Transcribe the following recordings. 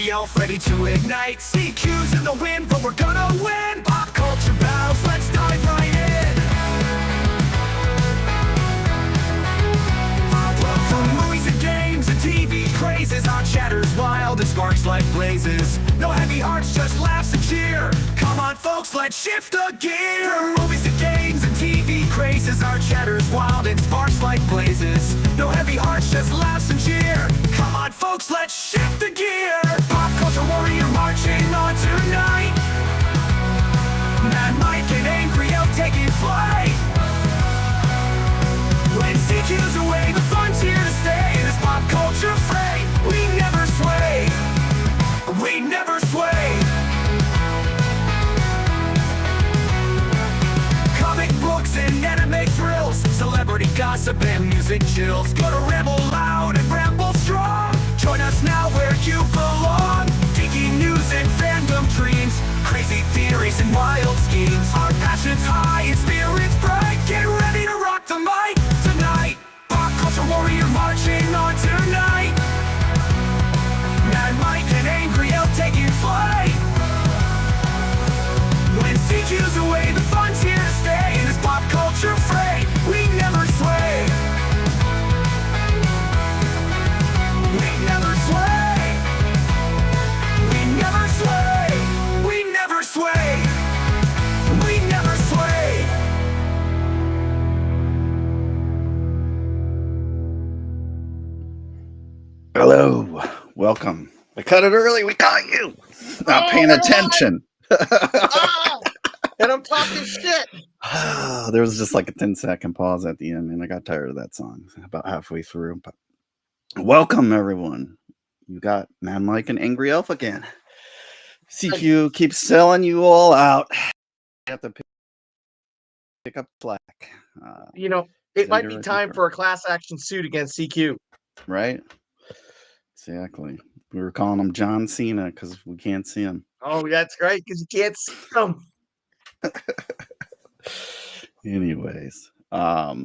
AngryElf, ready to ignite. CQ's in the wind, but we're gonna win. Pop culture battles, let's dive right in. From movies and games and TV crazes, our chatter's wild and sparks like blazes. No heavy hearts, just laughs and cheer. Come on folks, let's shift the gear. From movies and games and TV crazes, our chatter's wild and sparks like blazes. No heavy hearts, just laughs and cheer. Come on folks, let's shift the gear. Pop culture warrior marching on tonight. Madmike and AngryElf taking flight. When CQ's away, the fun's here to stay. In this pop culture fray, we never sway. We never sway. Comic books and anime thrills, celebrity gossip and music chills. Go to Ramble Loud and Ramble Strong. Join us now where you belong. Geeky news and fandom dreams, crazy theories and wild schemes. Our passion's high and spirits bright. Get ready to rock the mic tonight. Pop culture warrior marching on tonight. Madmike and AngryElf taking flight. When CQ's away, the fun's here to stay. In this pop culture fray, we never sway. We never sway. We never sway. We never sway. We never sway. Hello, welcome. We cut it early. We caught you. Not paying attention. And I'm talking shit. There was just like a 10-second pause at the end, and I got tired of that song about halfway through. But welcome, everyone. You got Madmike and AngryElf again. CQ keeps selling you all out. You have to pick up slack. It might be time for a class action suit against CQ. Right? Exactly. We were calling him John Cena because we can't see him. Oh, that's great because you can't see them. Anyways, got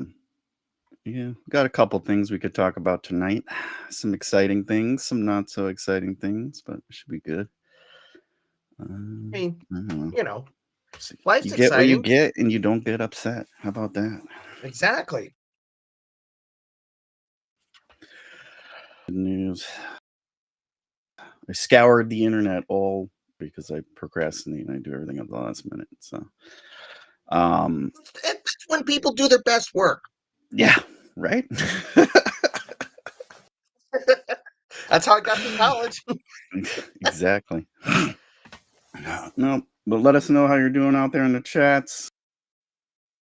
a couple things we could talk about tonight. Some exciting things, some not so exciting things, but it should be good. I mean, I don't know. Life's you get exciting. what you get, and you don't get upset. How about that? Exactly. Good news. I scoured the internet all because I procrastinate and I do everything at the last minute. So, That's when people do their best work. yeah, right. That's how I got to college. Exactly. No, but let us know how you're doing out there in the chats.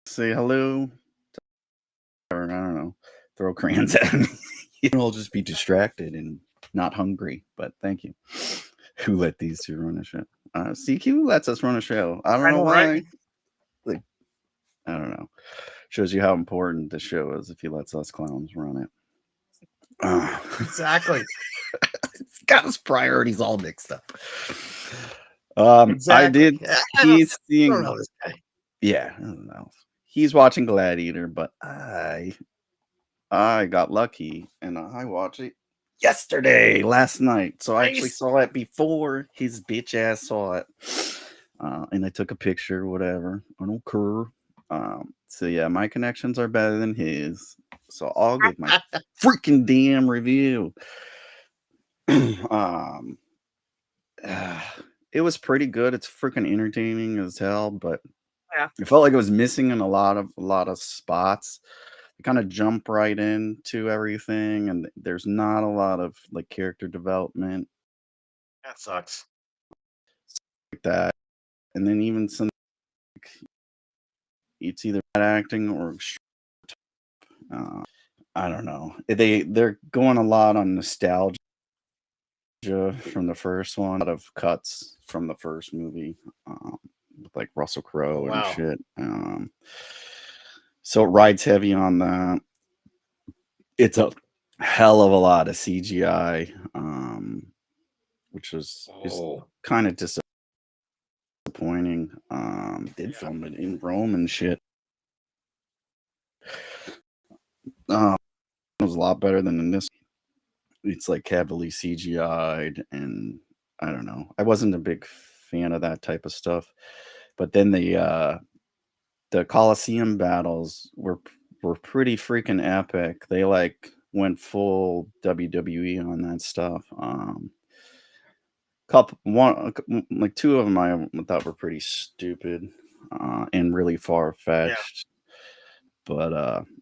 Say hello. Or I don't know. Throw crayons at me. I'll just be distracted and not hungry. But thank you. Who let these two run a show? CQ lets us run a show. I don't know why. Right? Like, I don't know. Shows you how important the show is if he lets us clowns run it. Exactly. It's got his priorities all mixed up. Exactly. I did. He's seeing. I don't know this guy. Yeah, I don't know. He's watching Gladiator, but I got lucky and I watched it last night. So I actually saw it before his bitch ass saw it. And I took a picture, whatever. I don't care. So yeah, my connections are better than his. So I'll give my freaking damn review. It was pretty good. It's freaking entertaining as hell, but Yeah. it felt like it was missing in a lot of spots. You kind of jump right into everything, and there's not a lot of like character development That sucks. like that. And then even some, it's either bad acting or I don't know. They're going a lot on nostalgia from the first one, a lot of cuts from the first movie, with like Russell Crowe and shit. So it rides heavy on that. It's a hell of a lot of CGI, which is kind of disappointing. Did film it in Rome and shit. It was a lot better than in this. It's like heavily CGI'd, and I don't know. I wasn't a big fan of that type of stuff. But then the Coliseum battles were pretty freaking epic. They like went full WWE on that stuff. Like two of them I thought were pretty stupid and really far Yeah. fetched. But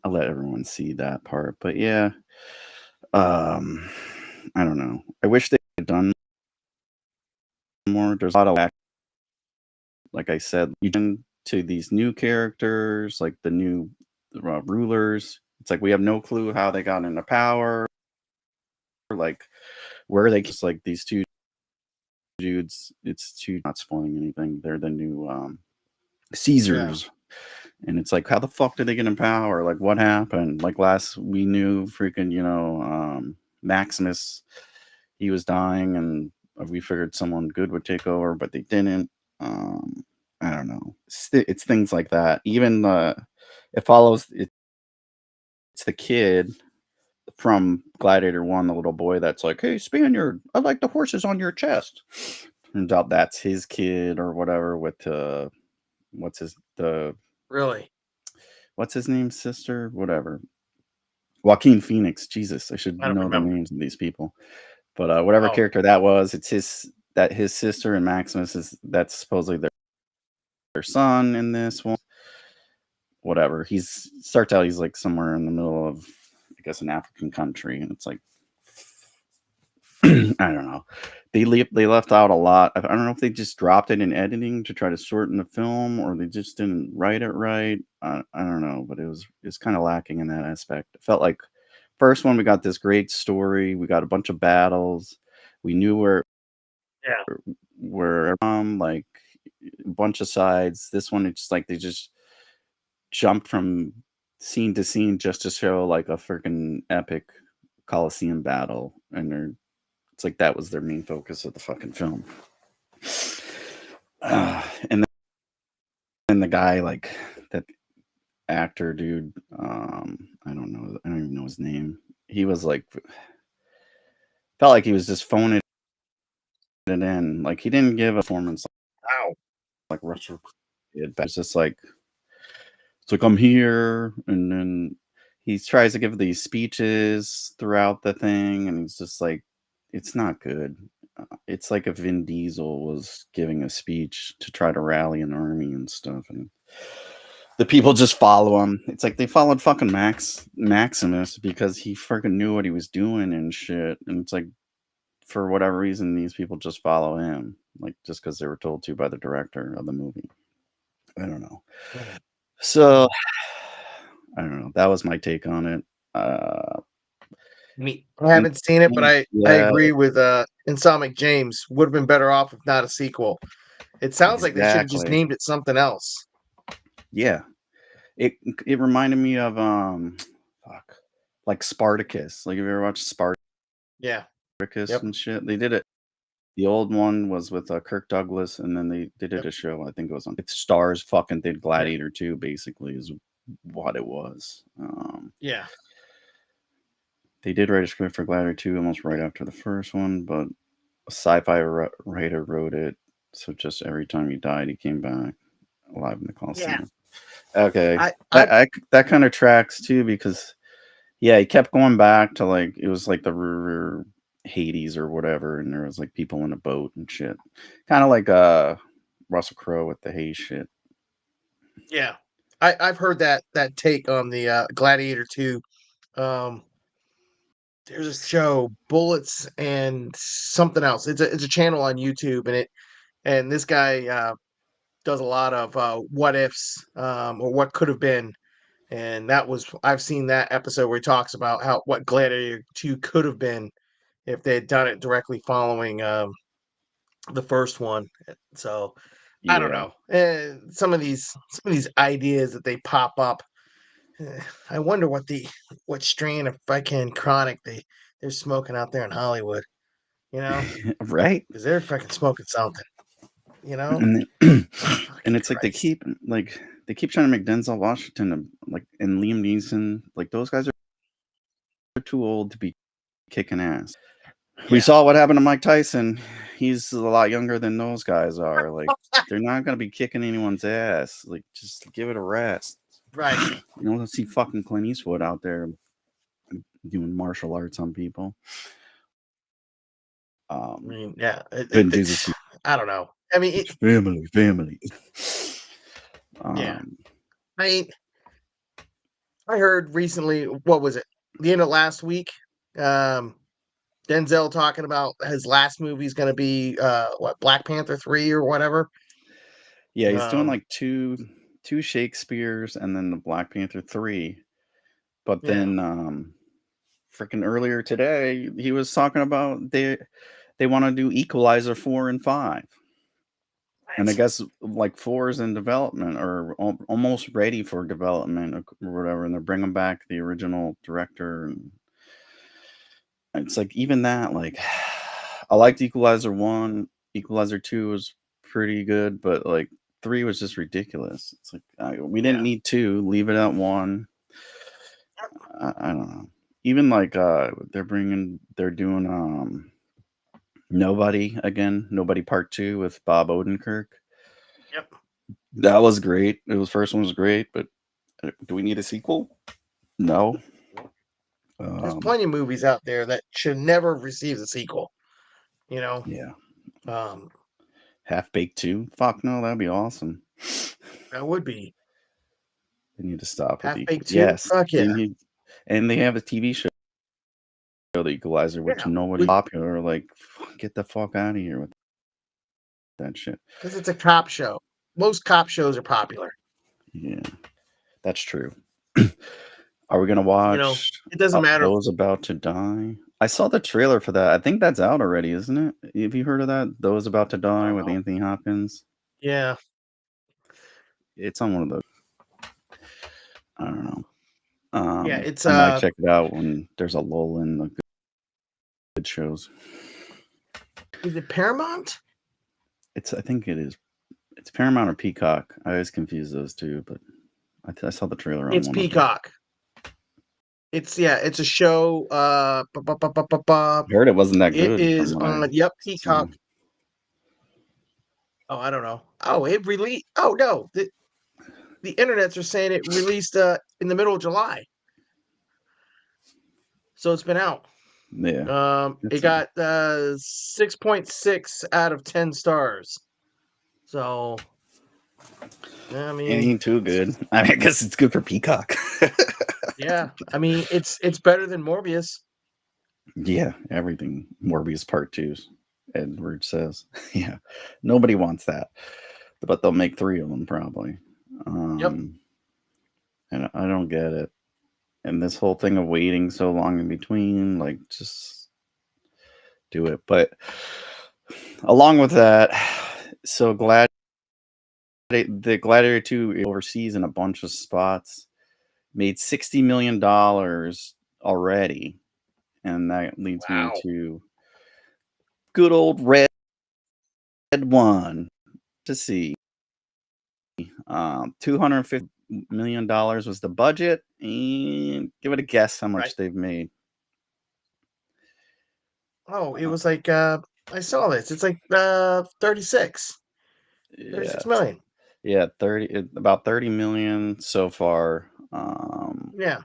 I'll let everyone see that part. But yeah, um, I don't know. I wish they had done more. There's a lot of like I said, you to these new characters, like the new rulers. It's like we have no clue how they got into power, like where they just like these two dudes. It's two not spoiling anything. They're the new Yeah. Caesars. And it's like, how the fuck did they get in power? Like, what happened? Like last we knew, freaking, Maximus, he was dying, and we figured someone good would take over, but they didn't. Um, I don't know. It's things like that. Even it follows. It's the kid from Gladiator One, the little boy that's like, "Hey, Spaniard, I like the horses on your chest." Turns out that's his kid or whatever. With what's his the Really? what's his name? Sister, whatever. Joaquin Phoenix. Jesus, I should I don't know the remember. names of these people. But whatever Oh, character that was, it's his sister and Maximus is that's supposedly their son in this one. Whatever. He's starts out he's like somewhere in the middle of I guess an African country, and it's like I don't know. They left out a lot. I don't know if they just dropped it in editing to try to shorten the film, or they just didn't write it right. I don't know, but it's kind of lacking in that aspect. It felt like first one we got this great story, we got a bunch of battles, we knew yeah. where like a bunch of sides. This one it's just like they just jumped from scene to scene just to show like a freaking epic Coliseum battle, and it's like that was their main focus of the fucking film. And then the guy, like that actor dude, I don't even know his name. He was like, felt like he was just phoning it in. Like he didn't give a performance Wow. like Russell did, but it's just like, it's like I'm here, and then he tries to give these speeches throughout the thing, and he's just like, it's not good. It's like if Vin Diesel was giving a speech to try to rally an army and stuff, and the people just follow him. It's like they followed fucking Maximus because he freaking knew what he was doing and shit. And it's like for whatever reason, these people just follow him, like just because they were told to by the director of the movie. I don't know. Mhm. So I don't know. That was my take on it. Uh, I haven't seen it, but I yeah, agree with Insomniac James. Would have been better off if not a sequel. It sounds like they should have just exactly. named it something else. Yeah, it it reminded me of fuck, like Spartacus. Like, have you ever watched Yeah. Spartacus Yep. and shit? They did it. The old one was with Kirk Douglas, and then they did Yep. a show. I think it was on. It stars fucking did Yeah. Gladiator 2, basically, is what it was. Yeah. They did write a script for Gladiator 2 almost right after the first one, but a sci-fi writer wrote it. So just every time he died, he came back alive in the Yeah. Coliseum. Okay, I that kind of tracks too because yeah, he kept going back to like it was like the Hades or whatever, and there was like people in a boat and shit, kind of like Russell Crowe with the Hayes shit. Yeah. I've heard that take on the Gladiator 2. Um there's a show, Bullets and something else. It's a channel on YouTube, and this guy does a lot of what ifs, or what could have been. And that was I've seen that episode where he talks about how what Gladiator 2 could have been if they had done it directly following the first one. So I don't Yeah, know. Some of these ideas that they pop up. I wonder what strain of fucking chronic they're smoking out there in Hollywood. You know, right. because they're fucking smoking something. You know, And then, and fucking it's like Christ. they keep trying to make Denzel Washington like and Liam Neeson like those guys are too old to be kicking ass. We Yeah. saw what happened to Mike Tyson. He's a lot younger than those guys are. Like, they're not gonna be kicking anyone's ass. Like, just give it a rest. Right. You don't see fucking Clint Eastwood out there doing martial arts on people. I mean, yeah. Vin Diesel, I don't know. I mean, family. yeah. I mean, I heard recently, what was it? The end of last week, Denzel talking about his last movie is going to be what, Black Panther 3 or whatever. Yeah, he's doing like two Shakespeare's and then the Black Panther 3. But then freaking earlier today, he was talking about they want to do Equalizer 4 and 5. And I guess like 4 is in development or almost ready for development or whatever. And they're bringing back the original director. And it's like, even that, like, I liked Equalizer 1. Equalizer 2 was pretty good, but like 3 was just ridiculous. It's like, we didn't need 2. Leave it at 1. I don't know. Even like they're doing Nobody again, Nobody Part 2 with Bob Odenkirk. Yep. That was great. The first one was great, but do we need a sequel? No. There's plenty of movies out there that should never receive a sequel. You know? Yeah. Half Baked 2? Fuck no, that'd be awesome. That would be. They need to stop with Half Baked 2? Yes. Fuck yeah. And they have a TV show, The Equalizer, which nobody popular. Like, get the fuck out of here with that shit. Because it's a cop show. Most cop shows are popular. Yeah, that's true. Are we gonna watch? It doesn't matter. Those About to Die. I saw the trailer for that. I think that's out already, isn't it? Have you heard of that? Those About to Die with Anthony Hopkins. Yeah. It's on one of those. I don't know. Yeah, it's I might check it out when there's a lull in the good shows. Is it Paramount? I think it is. It's Paramount or Peacock. I always confuse those two, but I saw the trailer on It's one Peacock. It's a show. I heard it wasn't that good. It is on Peacock. Oh, I don't know. Oh, it released. Oh no, the internets are saying it released in the middle of July. So it's been out. Yeah. It got 6.6 out of 10 stars. So, I mean, it ain't too good. I mean, I guess it's good for Peacock. Yeah, I mean, it's better than Morbius. Yeah, everything. Morbius Part 2, Edward says. Yeah, nobody wants that, but they'll make 3 of them probably. And I don't get it. And this whole thing of waiting so long in between, like, just do it. But along with that, so the Gladiator 2 overseas in a bunch of spots made $60 million already. And that leads me to good old Red One to see. $250 million was the budget, and give it a guess how much they've made. Oh, it was like I saw this. It's like 36 million. Yeah, about 30 million so far. Yeah.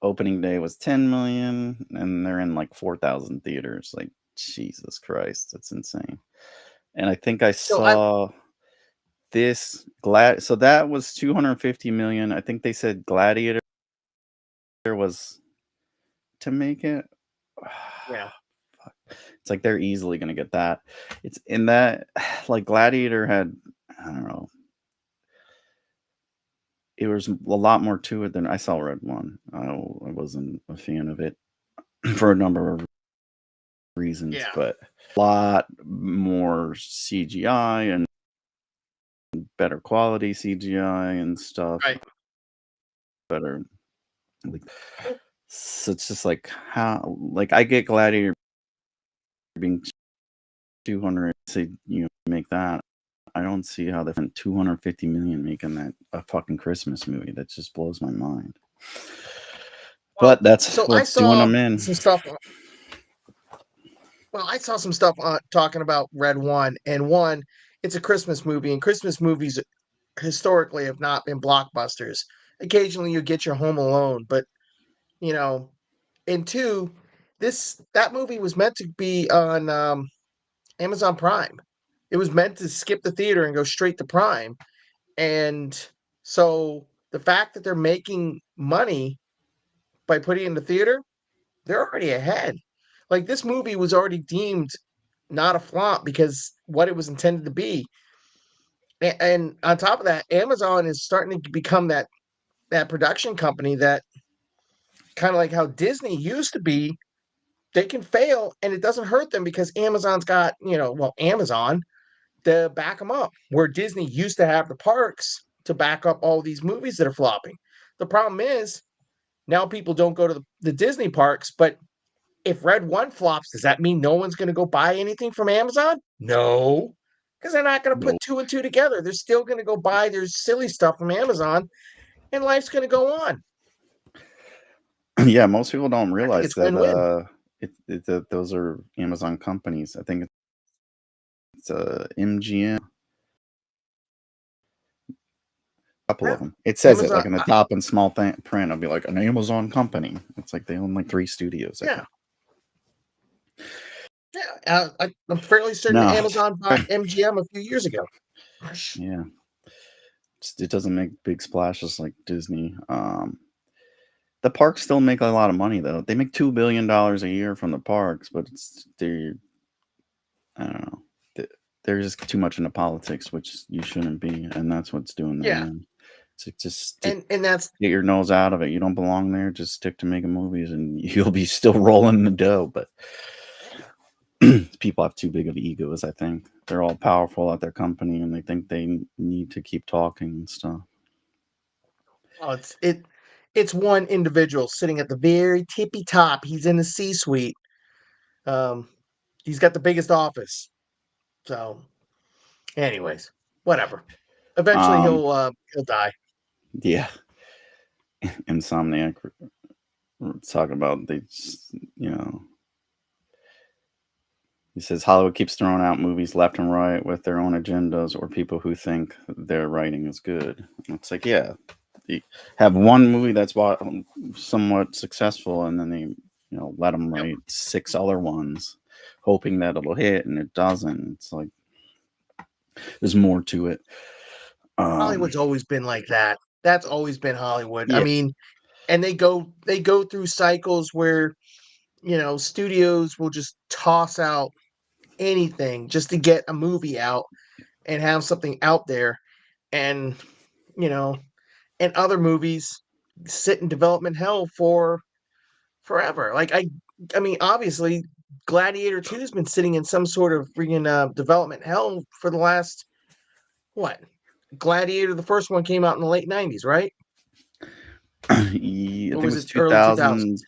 Opening day was 10 million, and they're in like 4,000 theaters. Like, Jesus Christ, that's insane. And I think I saw this so that was 250 million. I think they said Gladiator was to make it. Yeah. It's like they're easily gonna get that. It's in that, like, Gladiator had, I don't know, it was a lot more to it than I saw Red One. I wasn't a fan of it for a number of reasons, but a lot more CGI and better quality CGI and stuff. Better. Like, so it's just like, how, like, I get Gladiator being 200, say, make that. I don't see how they spent 250 million making that a fucking Christmas movie. That just blows my mind. But that's what's doing them in. Some stuff. Well, I saw some stuff talking about Red One, and one, it's a Christmas movie, and Christmas movies historically have not been blockbusters. Occasionally, you get your Home Alone, but you know, and two, that movie was meant to be on Amazon Prime. It was meant to skip the theater and go straight to Prime, and so the fact that they're making money by putting it in the theater, they're already ahead. Like this movie was already deemed not a flop because what it was intended to be. And on top of that, Amazon is starting to become that production company that kind of like how Disney used to be. They can fail and it doesn't hurt them because Amazon's got, Amazon to back them up. Where Disney used to have the parks to back up all these movies that are flopping. The problem is now people don't go to the Disney parks, but if Red One flops, does that mean no one's going to go buy anything from Amazon? No, because they're not going to No. put two and two together. They're still going to go buy their silly stuff from Amazon, and life's going to go on. Yeah, most people don't I think realize it's that win-win. that those are Amazon companies. I think it's MGM, a couple of Yeah, them. It says it Amazon. like in the top in small print. I'll be like an Amazon company. It's like they own like 3 studios, I Yeah, think. yeah. I'm fairly certain No, Amazon bought MGM a few years ago. yeah, it doesn't make big splashes like Disney. The parks still make a lot of money though. They make $2 billion a year from the parks, but I don't know. They're just too much into politics, which you shouldn't be, and that's what's doing them Yeah, in. So just and that's get your nose out of it. You don't belong there. Just stick to making movies, and you'll be still rolling the dough. But people have too big of egos. I think they're all powerful at their company, and they think they need to keep talking and stuff. oh, it's one individual sitting at the very tippy top. He's in the C-suite. Um, he's got the biggest office. So, anyways, whatever. Eventually, Um, he'll die. yeah, Insomniac. We're talking about you know, he says Hollywood keeps throwing out movies left and right with their own agendas or people who think their writing is good. And it's like, yeah, you have one movie that's somewhat successful, and then they, let them Yep. write 6 other ones, hoping that it'll hit, and it doesn't. It's like there's more to it. Hollywood's always been like that. That's always been Hollywood. I Yeah, mean, and they go through cycles where, studios will just toss out anything just to get a movie out and have something out there. And, you know, and other movies sit in development hell for forever. Like I mean, obviously Gladiator 2 has been sitting in some sort of freaking development hell for the last what? Gladiator, the first one came out in the late 90s, right? I think Or it was was it early 2000. 2000s?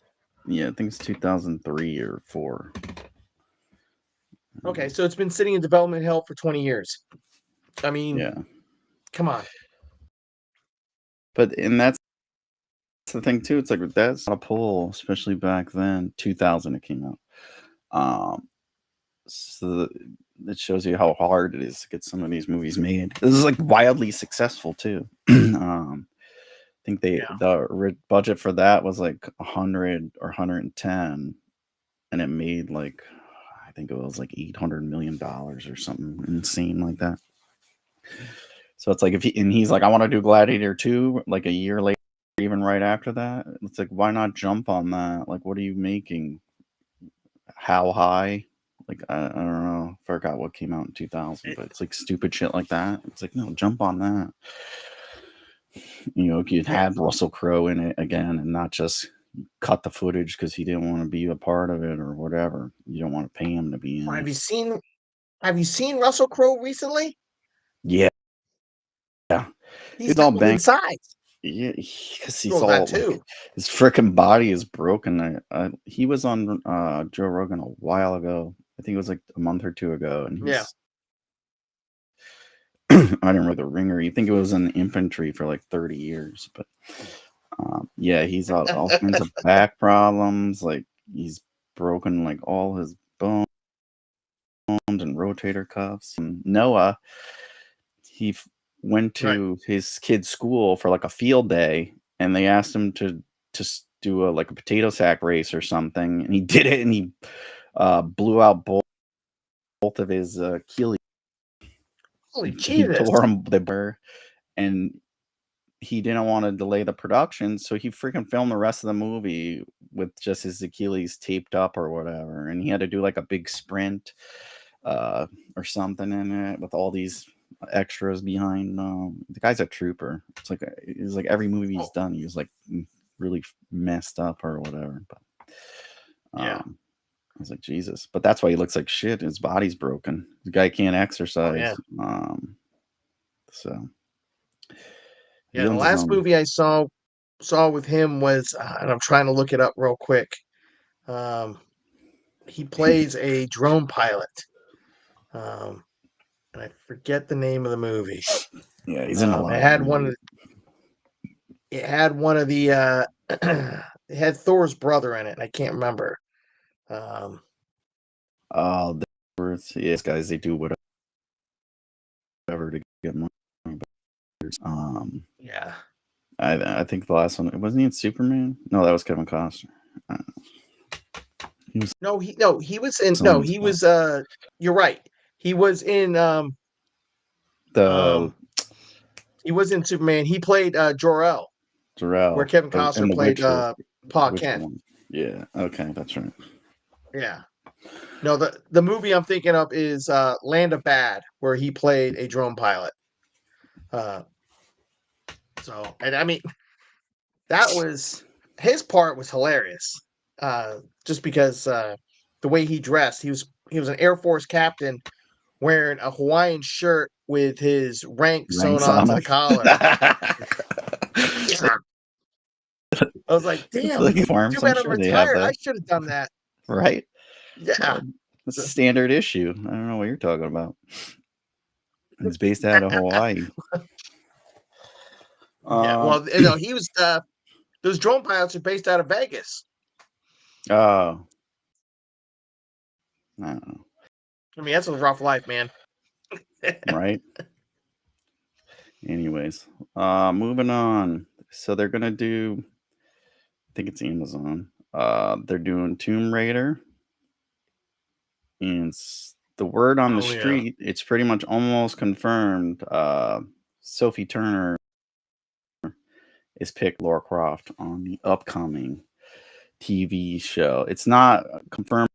Yeah, I think it's 2003 or 4. Okay, so it's been sitting in development hell for 20 years. I mean, Yeah, come on. and that's the thing too. It's like that's not a pull, especially back then. 2000 it came out. Um, so it shows you how hard it is to get some of these movies made. This is like wildly successful too. I think Yeah. the budget for that was like 100 or 110, and it made like I think it was like $800 million or something insane like that. So it's like he's like, I want to do Gladiator 2 like a year later, even right after that. It's like, why not jump on that? Like, what are you making? How high? Like, I don't know. Forgot what came out in 2000, It, but it's like stupid shit like that. It's like, no, jump on that. You'd yeah. have Russell Crowe in it again and not just cut the footage because he didn't want to be a part of it or whatever. You don't want to pay him to be in Have it. you seen Russell Crowe recently? Yeah. Yeah. He's It's all doubled in bang. size. Yeah, because he's Well, that all like too. his freaking body is broken. He was on Joe Rogan a while ago. I think it was like a month or two ago, and Yeah. he's I didn't remember the ringer. You think it was in the infantry for like 30 years, but yeah, he's all kinds of back problems. Like he's broken like all his bones. arms and rotator cuffs. And Noah, he went to his kid's school for like a field day, and they asked him to do a potato sack race or something, and he did it, and he blew out both of his Achilles. Holy He Jesus! tore them the burr, and he didn't want to delay the production, so he freaking filmed the rest of the movie with just his Achilles taped up or whatever, and he had to do like a big sprint or something in it with all these extras behind. The guy's a trooper. It's like every movie he's done, he was like really messed up or whatever. But I was like, Jesus. But that's why he looks like shit. His body's broken. The guy can't exercise. So yeah, the last movie I saw with him was, and I'm trying to look it up real quick. He plays a drone pilot. And I forget the name of the movie. Yeah, he's in a lot. It had one of the it had Thor's brother in it, and I can't remember. Yes, guys, they do whatever to get money. Yeah. I think the last one, wasn't he in Superman? No, that was Kevin Costner. He was you're right. He was in he was in Superman. He played Jor-El, where Kevin Costner played Pa Kent. One? Yeah, okay, that's right. Yeah. No, the movie I'm thinking of is Land of Bad, where he played a drone pilot. And I mean, his part was hilarious. Just because the way he dressed, he was an Air Force captain wearing a Hawaiian shirt with his rank sewn onto the collar. I was like, damn, too bad I'm retired. I should have done that. Right? Yeah. It's a standard issue. I don't know what you're talking about. It's based out of Hawaii. Well, he was those drone pilots are based out of Vegas. Oh. I don't know. I mean, that's a rough life, man. Right? Anyways, moving on. So they're gonna do, I think it's Amazon. They're doing Tomb Raider. And the word on the street, it's pretty much almost confirmed. Sophie Turner is picked Lara Croft on the upcoming TV show. It's not confirmed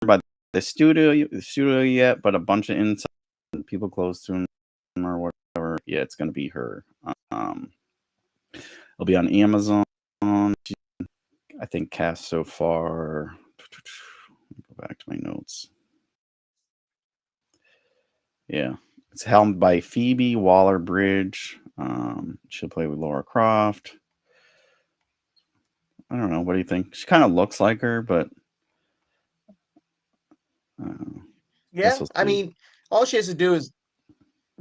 by the studio yet, but a bunch of inside people close to him or whatever. Yeah, it's going to be her. It'll be on Amazon. I think cast so far. Go back to my notes. Yeah, it's helmed by Phoebe Waller-Bridge. She'll play with Lara Croft. I don't know. What do you think? She kind of looks like her, but yeah. I mean, all she has to do is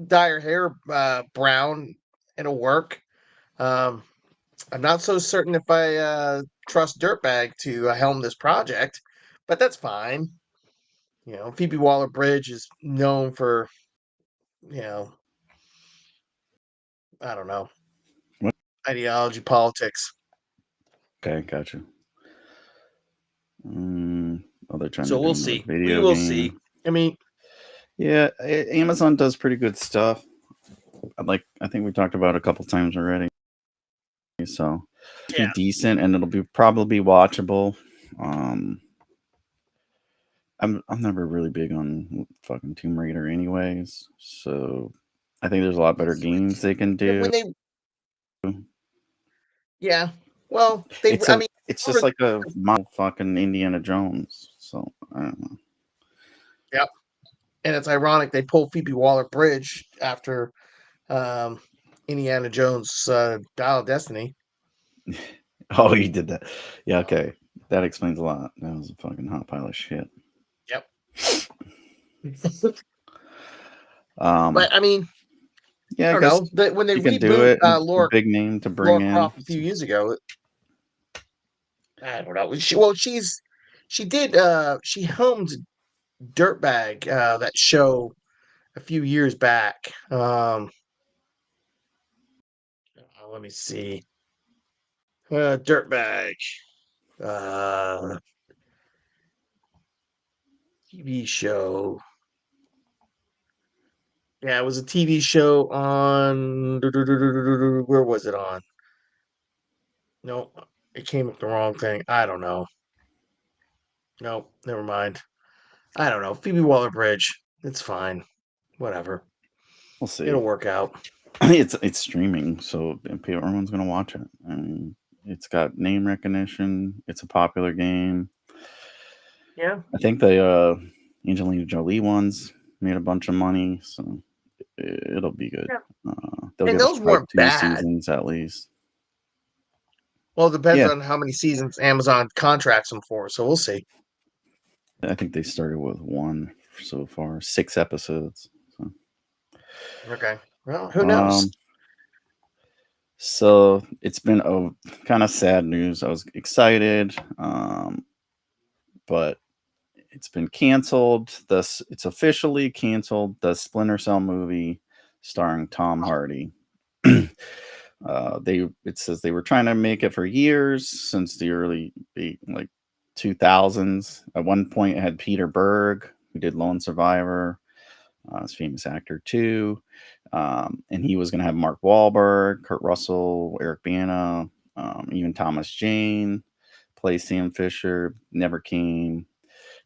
dye her hair brown. It'll work. I'm not so certain if I trust Dirtbag to helm this project, but that's fine. Phoebe Waller-Bridge is known for, I don't know, ideology, politics. Okay, gotcha. They're trying so to we'll see. We will see. I mean, yeah, Amazon does pretty good stuff. I think we talked about it a couple times already. So it'll be decent, and it'll probably be watchable. I'm never really big on fucking Tomb Raider, anyways. So I think there's a lot better games they can do. Yeah. Well, it's just like a fucking Indiana Jones. So I don't know. Yep. And it's ironic they pulled Phoebe Waller-Bridge after Indiana Jones' Dial of Destiny. Oh, you did that. Yeah, okay. That explains a lot. That was a fucking hot pile of shit. Yep. But I mean, yeah, I don't know. When they rebooted Lara, big name to bring in Croft a few years ago, I don't know. She helmed Dirtbag, that show a few years back. Let me see. Dirtbag. TV show. Yeah, it was a TV show on. Where was it on? No, it came up the wrong thing. I don't know. No, never mind. I don't know. Phoebe Waller-Bridge. It's fine. Whatever. We'll see. It'll work out. It's streaming, so everyone's gonna watch it. I mean, it's got name recognition. It's a popular game. Yeah. I think the Angelina Jolie ones made a bunch of money, so it'll be good. Yeah. They'll And give us those like weren't 2 bad. seasons at least. Well, it depends Yeah. on how many seasons Amazon contracts them for, so we'll see. I think they started with 1 so far, 6 episodes. So. Okay. Well, who knows? So it's been a kind of sad news. I was excited, but it's been canceled. It's officially canceled. The Splinter Cell movie starring Tom Hardy. It says they were trying to make it for years since the early 2000s. At one point, it had Peter Berg, who did Lone Survivor, his famous actor too, and he was going to have Mark Wahlberg, Kurt Russell, Eric Bana, even Thomas Jane play Sam Fisher. Never came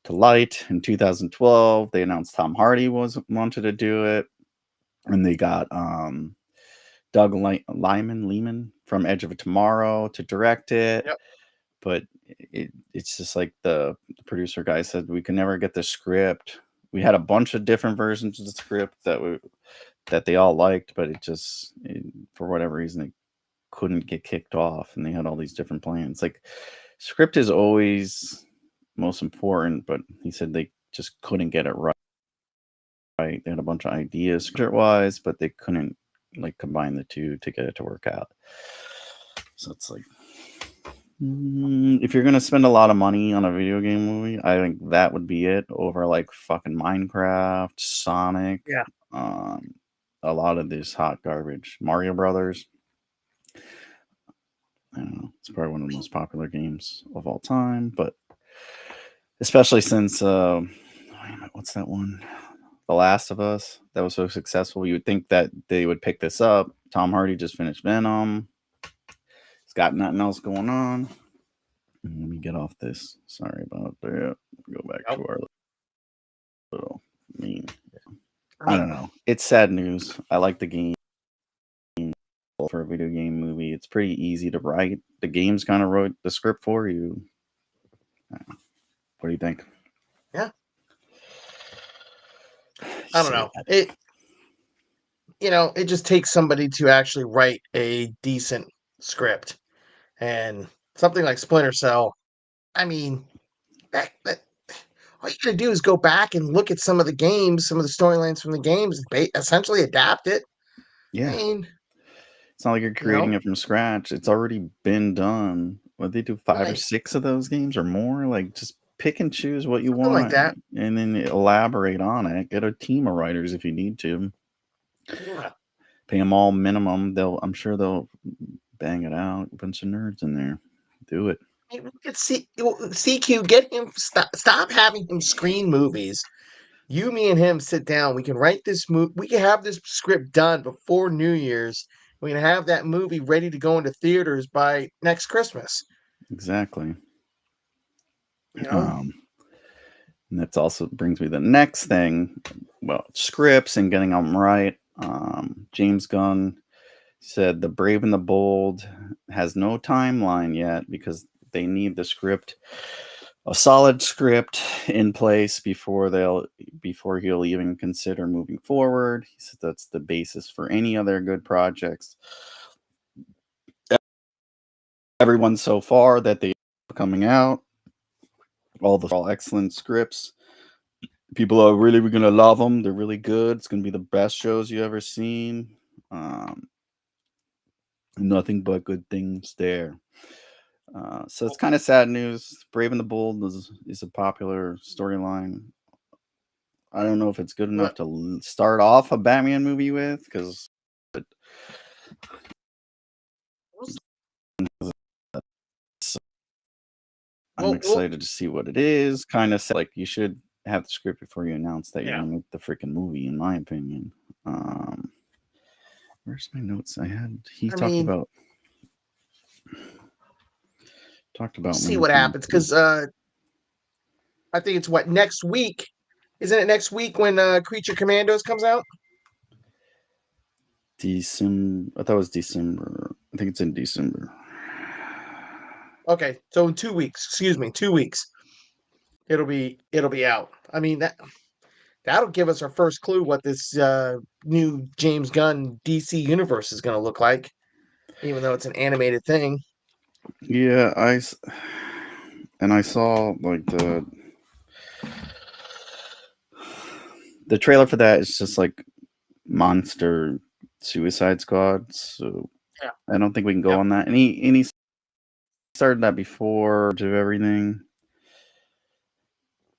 to light. In 2012, they announced Tom Hardy wanted to do it, and they got Doug Lehman from Edge of Tomorrow to direct it. Yep. But it's just like the producer guy said, we could never get the script. We had a bunch of different versions of the script that they all liked, but for whatever reason, it couldn't get kicked off, and they had all these different plans. Like, script is always most important, but he said they just couldn't get it right. They had a bunch of ideas script-wise, but they couldn't combine the two to get it to work out. So it's like, if you're gonna spend a lot of money on a video game movie, I think that would be it over fucking Minecraft, Sonic. Yeah. A lot of this hot garbage. Mario Brothers. I don't know. It's probably one of the most popular games of all time, but especially since what's that one? The Last of Us, that was so successful. You would think that they would pick this up. Tom Hardy just finished Venom. He's got nothing else going on. Let me get off this. Sorry about that. Go back to our little meme. I don't know. It's sad news. I like the game. For a video game movie, it's pretty easy to write. The games kind of wrote the script for you. What do you think? Yeah. I don't know. It just takes somebody to actually write a decent script. And something like Splinter Cell, I mean, all you gotta do is go back and look at some of the games, some of the storylines from the games, and essentially adapt it. Yeah. I mean, it's not like you're creating it from scratch. It's already been done. What they do, 5 or 6 of those games or more? Just pick and choose what you something want, like that. and then elaborate on it. Get a team of writers if you need to. Yeah. Pay them all minimum. I'm sure they'll bang it out. A bunch of nerds in there. Do it. CQ, get him. Stop having him screen movies. You, me, and him sit down. We can write this movie. We can have this script done before New Year's. We can have that movie ready to go into theaters by next Christmas. Exactly. And that also brings me to the next thing. Well, scripts and getting them right. James Gunn said The Brave and the Bold has no timeline yet because they need the script, a solid script in place before he'll even consider moving forward. He said that's the basis for any other good projects. Everyone so far that they are coming out, all excellent scripts. People are really going to love them. They're really good. It's going to be the best shows you ever seen. Nothing but good things there. So it's kind of sad news. Brave and the Bold is a popular storyline. I don't know if it's good enough What? to start off a Batman movie with, because I'm Well, excited to see what it is. Kind of like you should have the script before you announce that you're yeah. gonna make the freaking movie, in my opinion. Where's my notes? I had he I mean, talked we'll about see what Lantern. happens because I think it's what next week. Isn't it next week when Creature Commandos comes out? December. I thought it was December. I think it's in December. Okay, so in 2 weeks. Excuse me, 2 weeks. It'll be out. I mean that'll give us our first clue what this new James Gunn DC universe is going to look like, even though it's an animated thing. Yeah, I saw like the trailer for that is just like monster Suicide Squad. So Yeah. I don't think we can go Yep. on that. And he started that before to everything.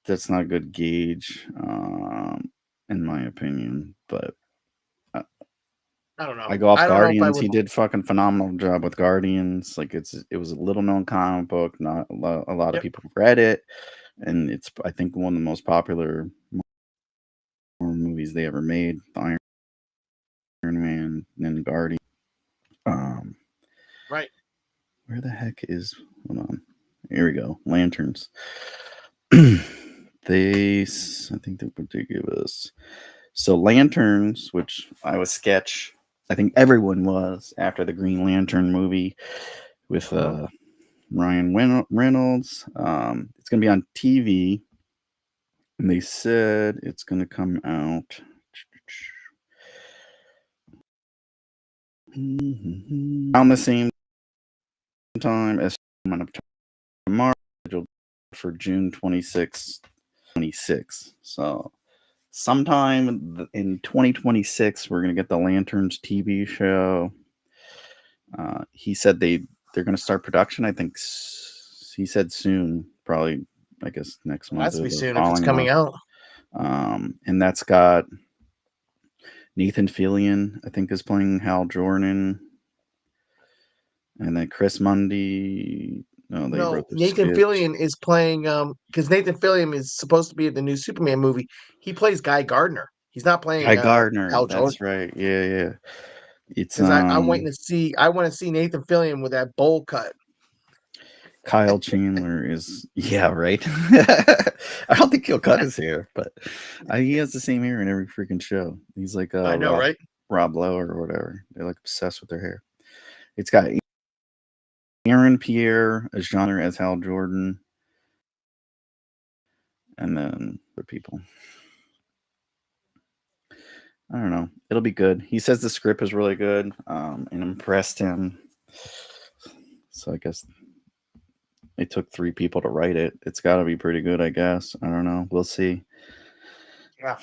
That's not a good gauge, in my opinion. But I don't know. I go off I don't know if I Guardians. would. He did fucking phenomenal job with Guardians. Like it was a little known comic book. Not a lot of Yep. people read it, and it's I think one of the most popular movies they ever made. Iron Man and Guardian. Um, Right. where the heck is? Hold on. Here we go. Lanterns. I think they would give us. So Lanterns, which I was sketch. I think everyone was after the Green Lantern movie with Mhm. Ryan Reynolds. It's going to be on TV, and they said it's going to come out around the same time as tomorrow, scheduled for June 26th, 26. So sometime in 2026, we're going to get the Lanterns TV show. He said they're going to start production. I think he said soon, probably I guess next Well, it month has to or be the soon if it's following coming month. out. And that's got Nathan Fillion, I think, is playing Hal Jordan, and then Chris Mundy. No, they No, wrote the Nathan script. Fillion is playing because Nathan Fillion is supposed to be in the new Superman movie. He plays Guy Gardner. He's not Guy playing Gardner. Hal Jordan. That's right. Yeah, yeah. It's Because I'm waiting to see. I want to see Nathan Fillion with that bowl cut. Kyle Chandler is right. I don't think he'll cut his hair, but he has the same hair in every freaking show. He's like I know, right? Rob Lowe or whatever. They're like obsessed with their hair. It's got Aaron Pierre as genre as Hal Jordan, and then the people. I don't know. It'll be good. He says the script is really good, and impressed him. So I guess it took 3 people to write it. It's got to be pretty good, I guess. I don't know. We'll see. Yeah.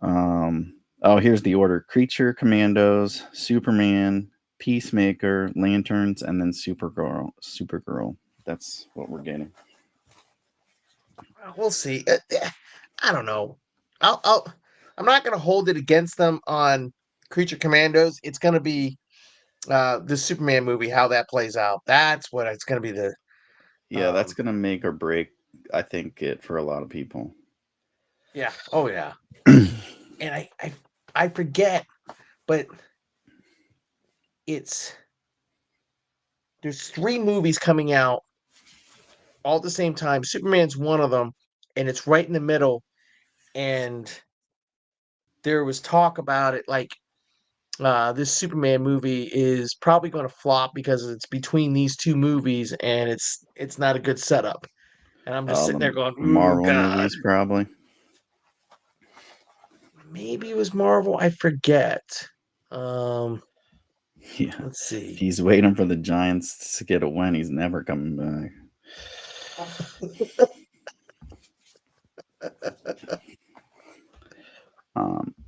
Oh, here's the order: Creature Commandos, Superman, Peacemaker, Lanterns, and then Supergirl. Supergirl. That's what we're getting. We'll see. I don't know. I'm not going to hold it against them on Creature Commandos. It's going to be the Superman movie, how that plays out. That's what it's going to be. Yeah, that's Um, gonna make or break, I think, it for a lot of people. yeah. Oh yeah. And I forget, but it's there's 3 movies coming out all at the same time. Superman's one of them, and it's right in the middle. And there was talk about it, like this Superman movie is probably going to flop because it's between these 2 movies, and it's not a good setup. And I'm just sitting there The going, "Ooh, Marvel God." movies, probably. Maybe it was Marvel. I forget. Um, Yeah, let's see. he's waiting for the Giants to get a win. He's never coming back.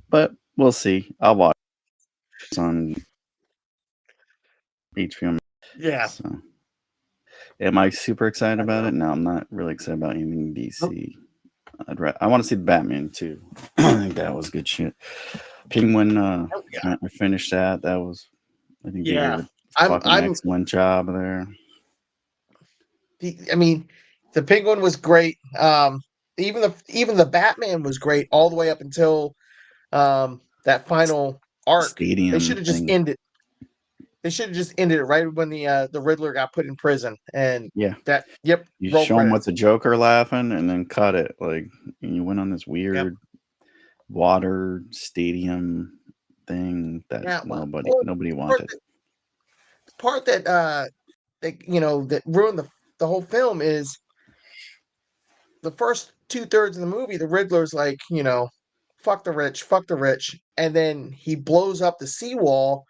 But we'll see. I'll watch this on HBO. Yeah. So, am I super excited about it? No, I'm not really excited about anything DC. I want to see the Batman too. I think that was good shit. Penguin. Oh, yeah. I finished that. That was. I think they did Yeah. a I'm fucking I'm excellent job there. I mean, the Penguin was great. Even the Batman was great all the way up until that final arc. They should Stadium have just thing. ended. They should have just ended it right when the Riddler got put in prison, and Yeah. yep, You roll show them with credits. the Joker laughing, and then cut it. Like you went on this Yep. weird water stadium thing that Yeah. Well, nobody the wanted. part that that ruined the whole film is the first 2/3 of the movie. The Riddler's like, fuck the rich, and then he blows up the seawall,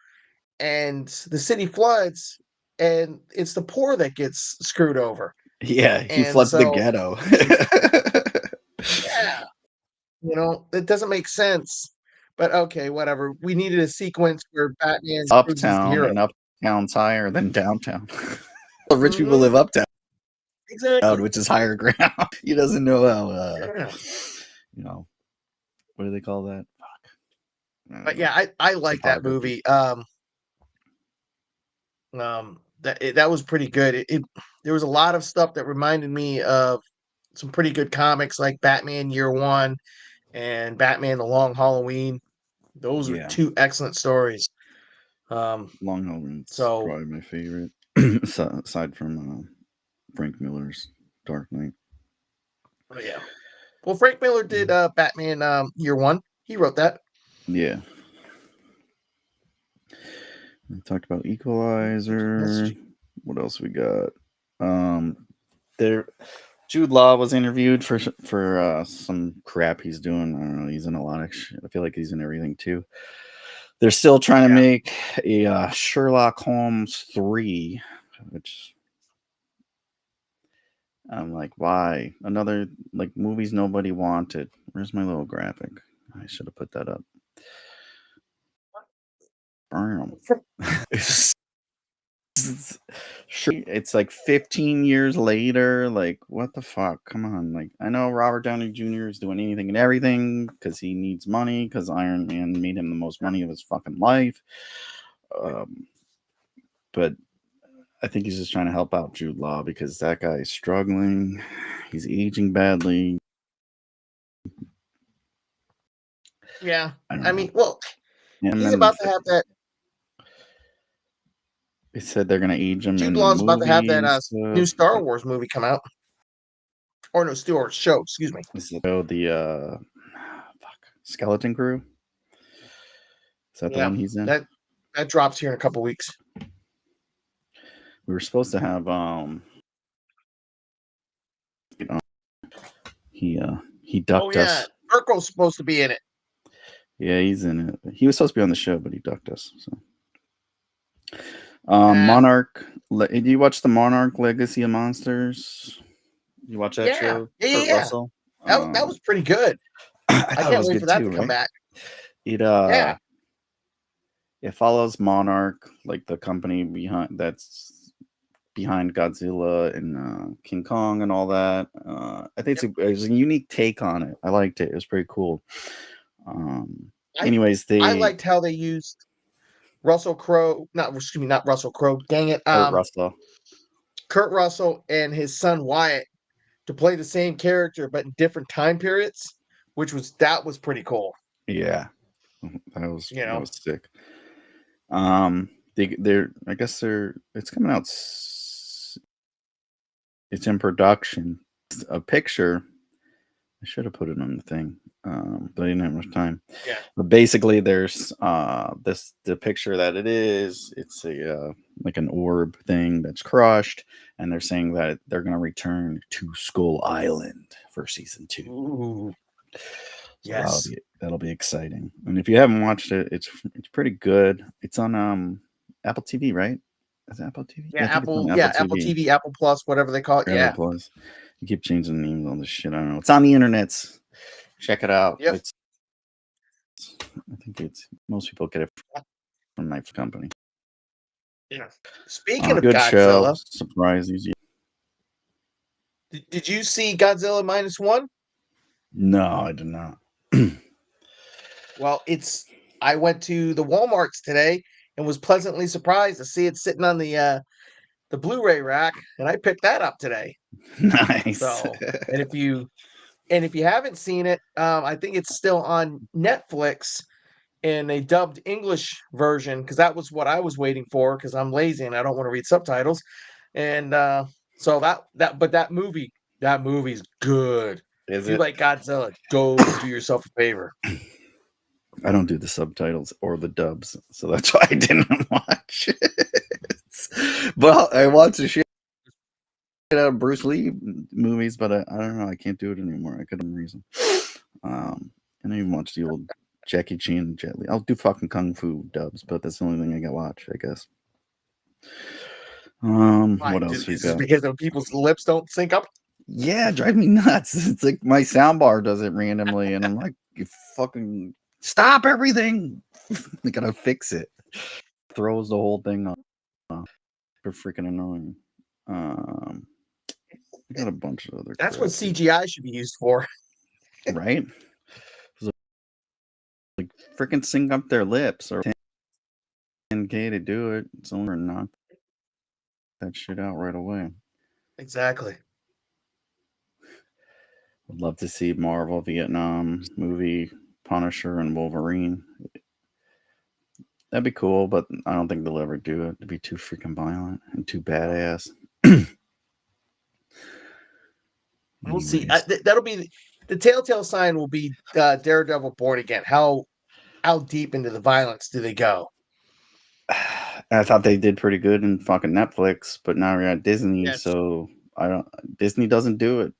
and the city floods, and it's the poor that gets screwed over. Yeah, he And floods the so, ghetto. yeah, it doesn't make sense. But okay, whatever. We needed a sequence where Batman proves he's the Uptown, hero. and uptown's higher than downtown. The rich people Mhm, live uptown, exactly. which is higher ground. He doesn't know how. Yeah. What do they call that? Fuck. But yeah, I like that Topography. movie. That was pretty good. There was a lot of stuff that reminded me of some pretty good comics like Batman Year One and Batman: The Long Halloween. Those were Yeah, two excellent stories. Um, Long Halloween's so probably my favorite, aside from Frank Miller's Dark Knight. oh, yeah. Well, Frank Miller did Batman Year One. He wrote that. Yeah. We talked about Equalizer. What else we got? There, Jude Law was interviewed for some crap he's doing. I don't know. He's in a lot of shit. I feel like he's in everything too. They're still trying to make a Sherlock Holmes 3, which I'm like, why? Another like movies nobody wanted. Where's my little graphic? I should have put that up. Bam. It's like 15 years later. Like, what the fuck? Come on. Like, I know Robert Downey Jr. is doing anything and everything because he needs money because Iron Man made him the most money of his fucking life. But I think he's just trying to help out Jude Law because that guy is struggling. He's aging badly. Yeah, I mean, well, he's about to have that. They said they're gonna age him in Jude the Law's about to have that movies. new Star Wars movie come out, or no, Star Wars show. Excuse me. The Skeleton Crew. Is that the one he's in? That drops here in a couple weeks. We were supposed to have he ducked us. Urkel's supposed to be in it. Yeah, he's in it. He was supposed to be on the show, but he ducked us. So, Monarch. Did you watch the Monarch Legacy of Monsters? You watch that show? Yeah. Russell? That was pretty good. I can't wait for that to come back. It it follows Monarch, like the company behind Godzilla and King Kong and all that. I think it was a unique take on it. I liked it. It was pretty cool. Anyways, I liked how they used Russell Crowe. Not Russell Crowe. Dang it. Kurt Russell and his son Wyatt to play the same character but in different time periods, that was pretty cool. Yeah, that was sick. I guess it's coming out. It's in production. A picture. I should have put it on the thing, but I didn't have much time. Yeah. But basically, there's the picture that it is. It's a like an orb thing that's crushed, and they're saying that they're going to return to Skull Island for season 2. Ooh. So yes, that'll be exciting. And if you haven't watched it, it's pretty good. It's on Apple TV, right? Is it Apple TV? Yeah, Apple TV, Apple Plus, whatever they call it. Apple Plus. You keep changing the names on this shit. I don't know. It's on the internet. Check it out. Yep. I think most people get it from my company. Yeah. Speaking of good Godzilla, show. Surprises you. Did you see Godzilla -1? No, I did not. Well, I went to the Walmarts today and was pleasantly surprised to see it sitting on the Blu-ray rack, and I picked that up today. Nice. So, and if you haven't seen it, I think it's still on Netflix in a dubbed English version, because that was what I was waiting for, because I'm lazy and I don't want to read subtitles. And so that movie's good. Is If you it? like Godzilla, go do yourself a favor. I don't do the subtitles or the dubs, so that's why I didn't watch it. But I watched the shit out of Bruce Lee movies, but I don't know. I can't do it anymore. I could have reason. And I even watch the old Jackie Chan and Jet Li. I'll do fucking kung fu dubs, but that's the only thing I can watch, I guess. What else we Is this got? because of people's lips don't sync up? Yeah, drive me nuts. It's like my soundbar does it randomly, and I'm like, you fucking stop everything. I gotta fix it. Throws the whole thing off. They're freaking annoying. I got a bunch of other. That's what crap, too. CGI should be used for. Right? Like freaking sync up their lips or 10K to do it. It's only knock that shit out right away. Exactly. I'd love to see Marvel Vietnam movie Punisher and Wolverine. That'd be cool, but I don't think they'll ever do it. It'd be too freaking violent and too badass. We'll see. Anyways. That'll be the telltale sign. Will be Daredevil Born Again. How deep into the violence do they go? I thought they did pretty good in fucking Netflix, but now we're at Disney, Yes. so Disney doesn't do it.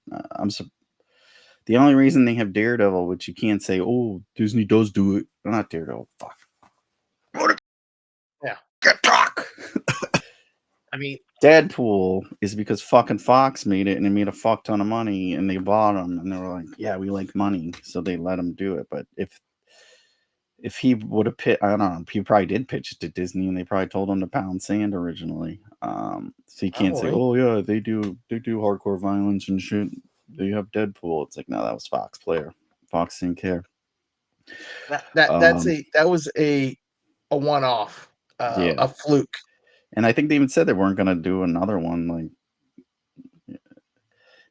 The only reason they have Daredevil, which you can't say, oh, Disney does do it. They're not Daredevil. Fuck. Yeah. Get talk. I mean, Deadpool is because fucking Fox made it and it made a fuck ton of money and they bought them and they were like, yeah, we like money, so they let him do it. But if he would have pitched, I don't know, he probably did pitch it to Disney and they probably told him to pound sand originally. So you can't say, oh yeah, they do hardcore violence and shit. They have Deadpool. It's like, no, that was Fox player. Fox didn't care. that was a one-off, Yeah. a fluke. And I think they even said they weren't gonna do another one. Like,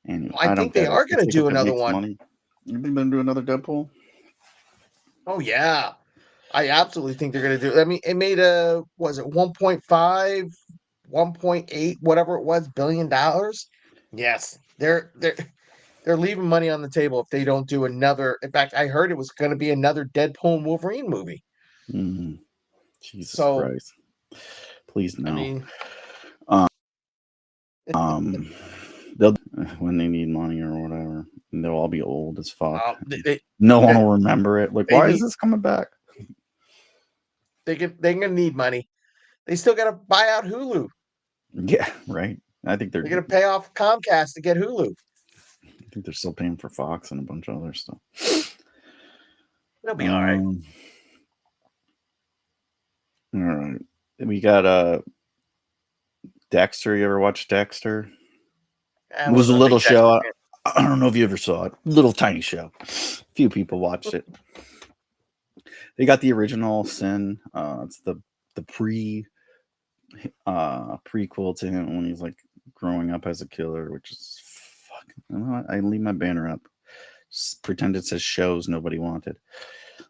anyway, I think they are gonna do another one. Money. You think they're gonna do another Deadpool? Oh yeah, I absolutely think they're gonna do it. I mean, it made was it 1.5, 1.8, whatever it was, $billion. Yes, they're leaving money on the table if they don't do another. In fact, I heard it was going to be another Deadpool and Wolverine movie. Mm-hmm. Jesus Christ! Please no. I mean, they'll when they need money or whatever, and they'll all be old as fuck. No one will remember it. Like, why is this coming back? They're gonna need money. They still got to buy out Hulu. Yeah, right. I think they're gonna pay off Comcast to get Hulu. I think they're still paying for Fox and a bunch of other stuff. They'll be all right. All right. We got Dexter. You ever watch Dexter? It was a little show. I don't know if you ever saw it. Little tiny show. A few people watched it. They got the original Sin. It's the prequel to him when he's like growing up as a killer, which is fucking. You know what? I leave my banner up. Just pretend it says shows nobody wanted.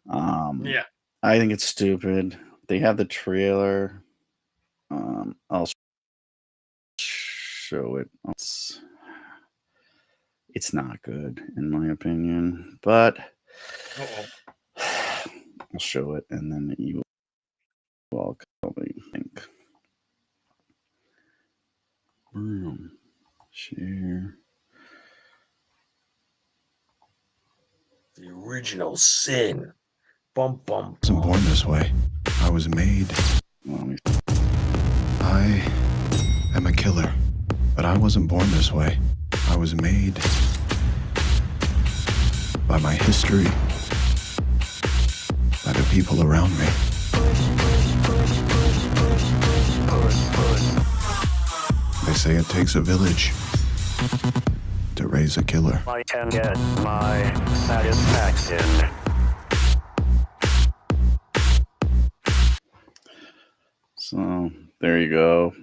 Yeah. I think it's stupid. They have the trailer. I'll show it. It's not good in my opinion, but I'll show it and then you will probably think. Share. The original Sin. Bum bum. I wasn't born this way. I was made. I am a killer, but I wasn't born this way. I was made by my history, by the people around me. They say it takes a village to raise a killer. I can get my satisfaction. So there you go.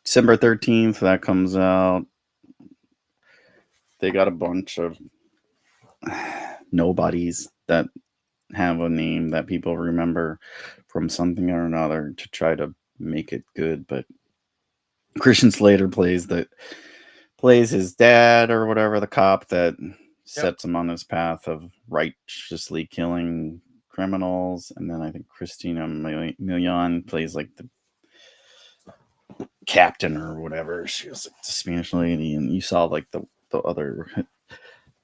December 13th, that comes out. They got a bunch of nobodies that have a name that people remember from something or another to try to make it good. But Christian Slater plays his dad or whatever, the cop that sets him on his path of righteously killing criminals. And then I think Christina Milian plays like the captain or whatever. She was like the Spanish lady, and you saw like the other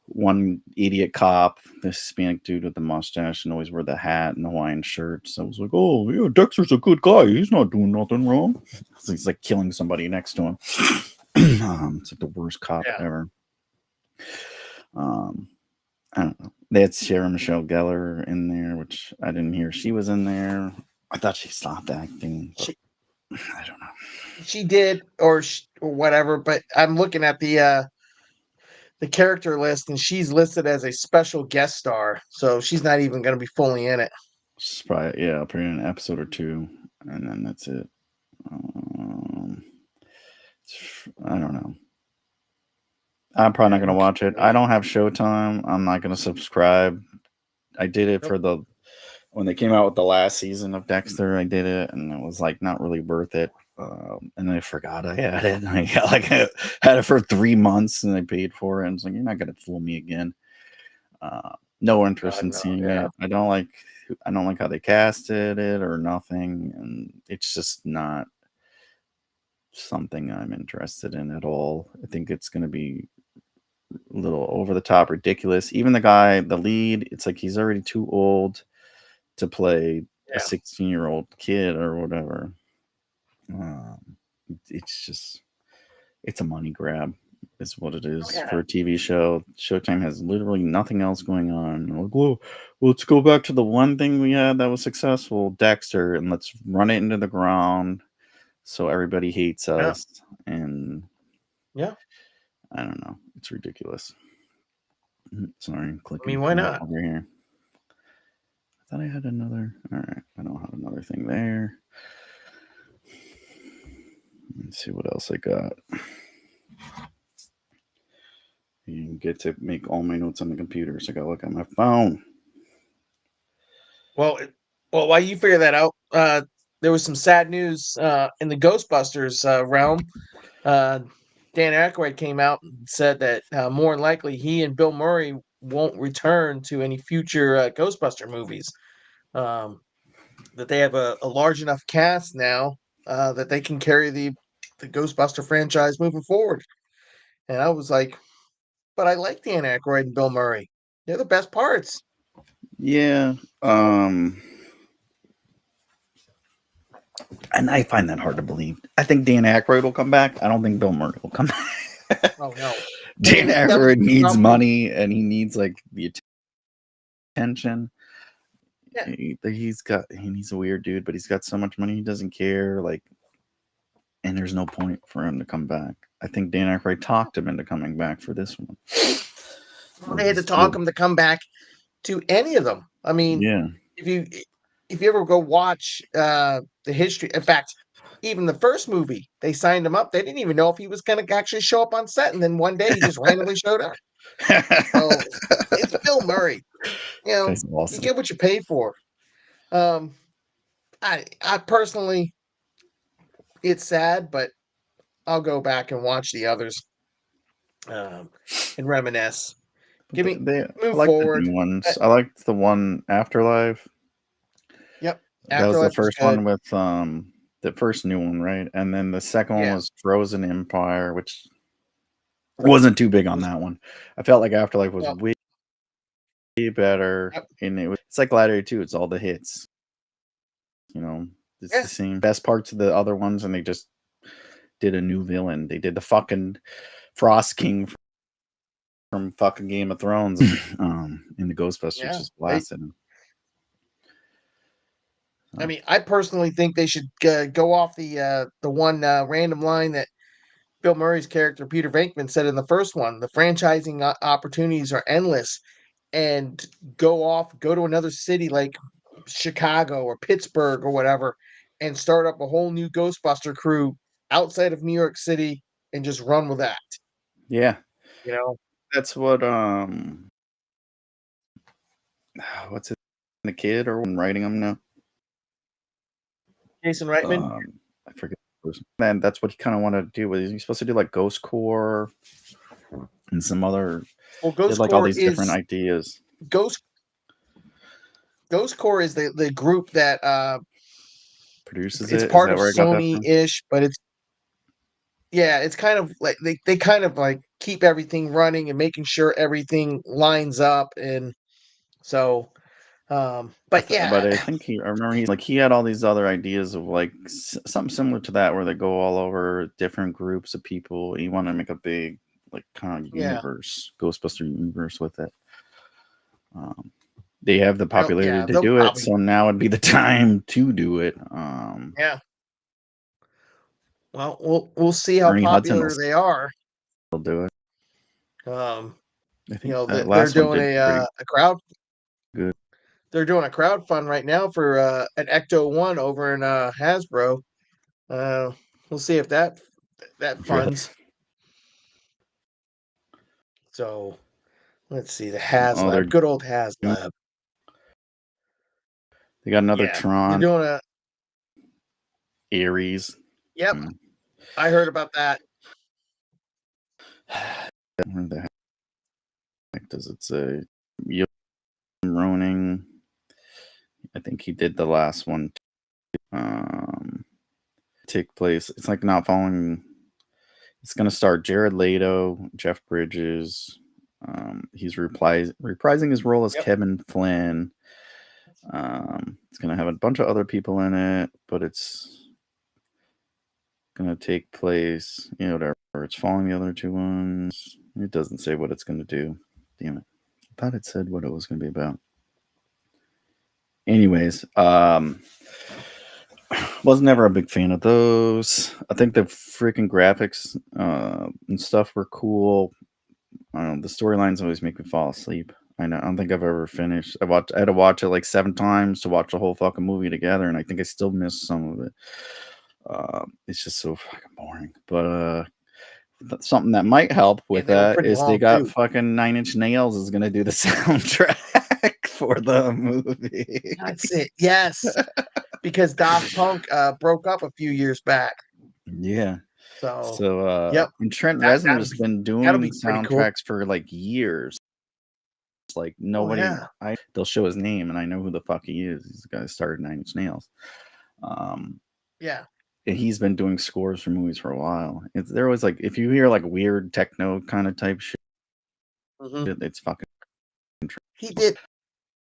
one idiot cop, the Hispanic dude with the mustache and always wear the hat and the Hawaiian shirt. So I was like, oh yeah, Dexter's a good guy. He's not doing nothing wrong. So he's like killing somebody next to him. It's like the worst cop ever. I don't know. They had Sarah Michelle Gellar in there, which I didn't hear she was in there. I thought she stopped acting. I don't know. She did, or whatever. But I'm looking at the character list, and she's listed as a special guest star, so she's not even going to be fully in it. She's probably appearing in an episode or two, and then that's it. I don't know. I'm probably not going to watch it. I don't have Showtime. I'm not going to subscribe. I did it for when they came out with the last season of Dexter. I did it, and it was like not really worth it. And I forgot I had it. I had it for 3 months, and I paid for it. And it's like, you're not going to fool me again. No interest in seeing it. I don't like how they casted it or nothing, and it's just not something I'm interested in at all. I think it's going to be a little over the top, ridiculous. Even the lead, it's like he's already too old to play a 16-year-old kid or whatever. It's a money grab is what it is for a TV show. Showtime has literally nothing else going on. Like, well, let's go back to the one thing we had that was successful, Dexter, and let's run it into the ground so everybody hates us. And I don't know. It's ridiculous. Sorry, clicking. Why not? Over here. I thought I had another. All right, I don't have another thing there. Let's see what else I got. You get to make all my notes on the computer, so I gotta look at my phone. Well, while you figure that out, there was some sad news in the Ghostbusters realm. Dan Aykroyd came out and said that more than likely he and Bill Murray won't return to any future Ghostbuster movies. That they have a large enough cast now that they can carry the Ghostbuster franchise moving forward. And I was like, but I like Dan Aykroyd and Bill Murray. They're the best parts. Yeah. And I find that hard to believe. I think Dan Aykroyd will come back. I don't think Bill Murray will come back. Oh no. Dan Aykroyd needs money, and he needs like the attention. Yeah. He's a weird dude, but he's got so much money he doesn't care. Like, and there's no point for him to come back. I think Dan Aykroyd talked him into coming back for this one. Well, they had to talk him to come back to any of them. I mean, if you ever go watch the history, in fact, even the first movie, they signed him up. They didn't even know if he was going to actually show up on set, and then one day he just randomly showed up. So it's Bill Murray. You know, awesome. You get what you pay for. I personally, it's sad, but I'll go back and watch the others and reminisce. Move forward. The new ones. I liked the one Afterlife. Yep, that was the first one with the first new one, right? And then the second one was Frozen Empire, which wasn't too big on that one. I felt like Afterlife was way better, and it's like Gladiator 2. It's all the hits. You know, it's the same best parts of the other ones, and they just did a new villain. They did the fucking Frost King from fucking Game of Thrones in the Ghostbusters just blasted him. I mean, I personally think they should go off the one random line that Bill Murray's character Peter Venkman said in the first one, the franchising opportunities are endless, and go to another city like Chicago or Pittsburgh or whatever, and start up a whole new Ghostbuster crew outside of New York City and just run with that. Yeah, You know, that's what what's it? The kid or one writing them now? Jason Reitman. I forget. Man, that's what he kind of wanted to do. Was he supposed to do like Ghost Core and some other? Well, He had Ghost like all Corps these is different ideas. Ghost Corps is the group that Produces it's it. Is part that of where I got that from? Sony-ish, but it's kind of like they kind of like keep everything running and making sure everything lines up, and so but But I think I remember he had all these other ideas of like something similar to that where they go all over different groups of people. He wanted to make a big like kind of universe, Ghostbuster universe with it. They have the popularity to they'll do it, probably, so now would be the time to do it. yeah. Well, we'll see how Ernie Hudson will popular they are. still do it. I think they're last one doing did pretty a crowd. good. They're doing a crowd fund right now for an Ecto 1 over in Hasbro. We'll see if that funds. Really? So let's see the Oh, HasLab, good old HasLab. They got another They're Tron doing a Ares. Yep, I heard about that. Where the heck does it say? Roning. I think he did the last one. Take place. It's like not following. It's going to start Jared Leto, Jeff Bridges. He's reprising his role as Kevin Flynn. It's going to have a bunch of other people in it, but it's going to take place, whatever. It's following the other two ones. It doesn't say what it's going to do. Damn it. I thought it said what it was going to be about. Anyways, was never a big fan of those. I think the freaking graphics and stuff were cool. The storylines always make me fall asleep. I don't think I've ever finished. I had to watch it like 7 times to watch the whole fucking movie together, and I think I still missed some of it. It's just so fucking boring. But something that might help with that is they got fucking 9 Inch Nails is gonna do the soundtrack for the movie. That's it. Yes, because Daft Punk broke up a few years back. Yeah. So yep. And Trent Reznor's been doing soundtracks for like years. It's like nobody. They'll show his name, and I know who the fuck he is. He's the guy that started 9 Inch Nails. Yeah. And he's been doing scores for movies for a while. They're always like, if you hear like weird techno kind of type shit, it's fucking. He did.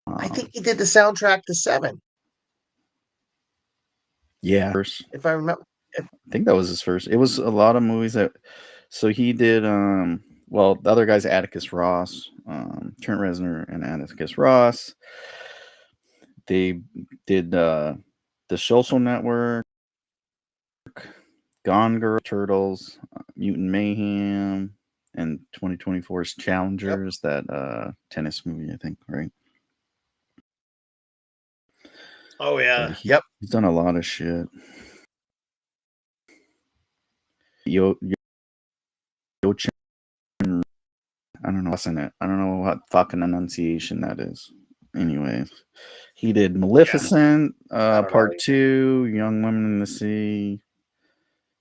I think he did the soundtrack to 7. Yeah. If I remember. I think that was his first. It was a lot of movies that. So he did. Well, the other guy's Atticus Ross, Trent Reznor, and Atticus Ross. They did the Social Network, Gone Girl, Turtles, Mutant Mayhem, and 2024's Challengers. That tennis movie, I think, right? Oh yeah. He's done a lot of shit. Yo, I don't know what's in it. I don't know what fucking enunciation that is. Anyways, he did Maleficent, Part 2, Young Women in the Sea,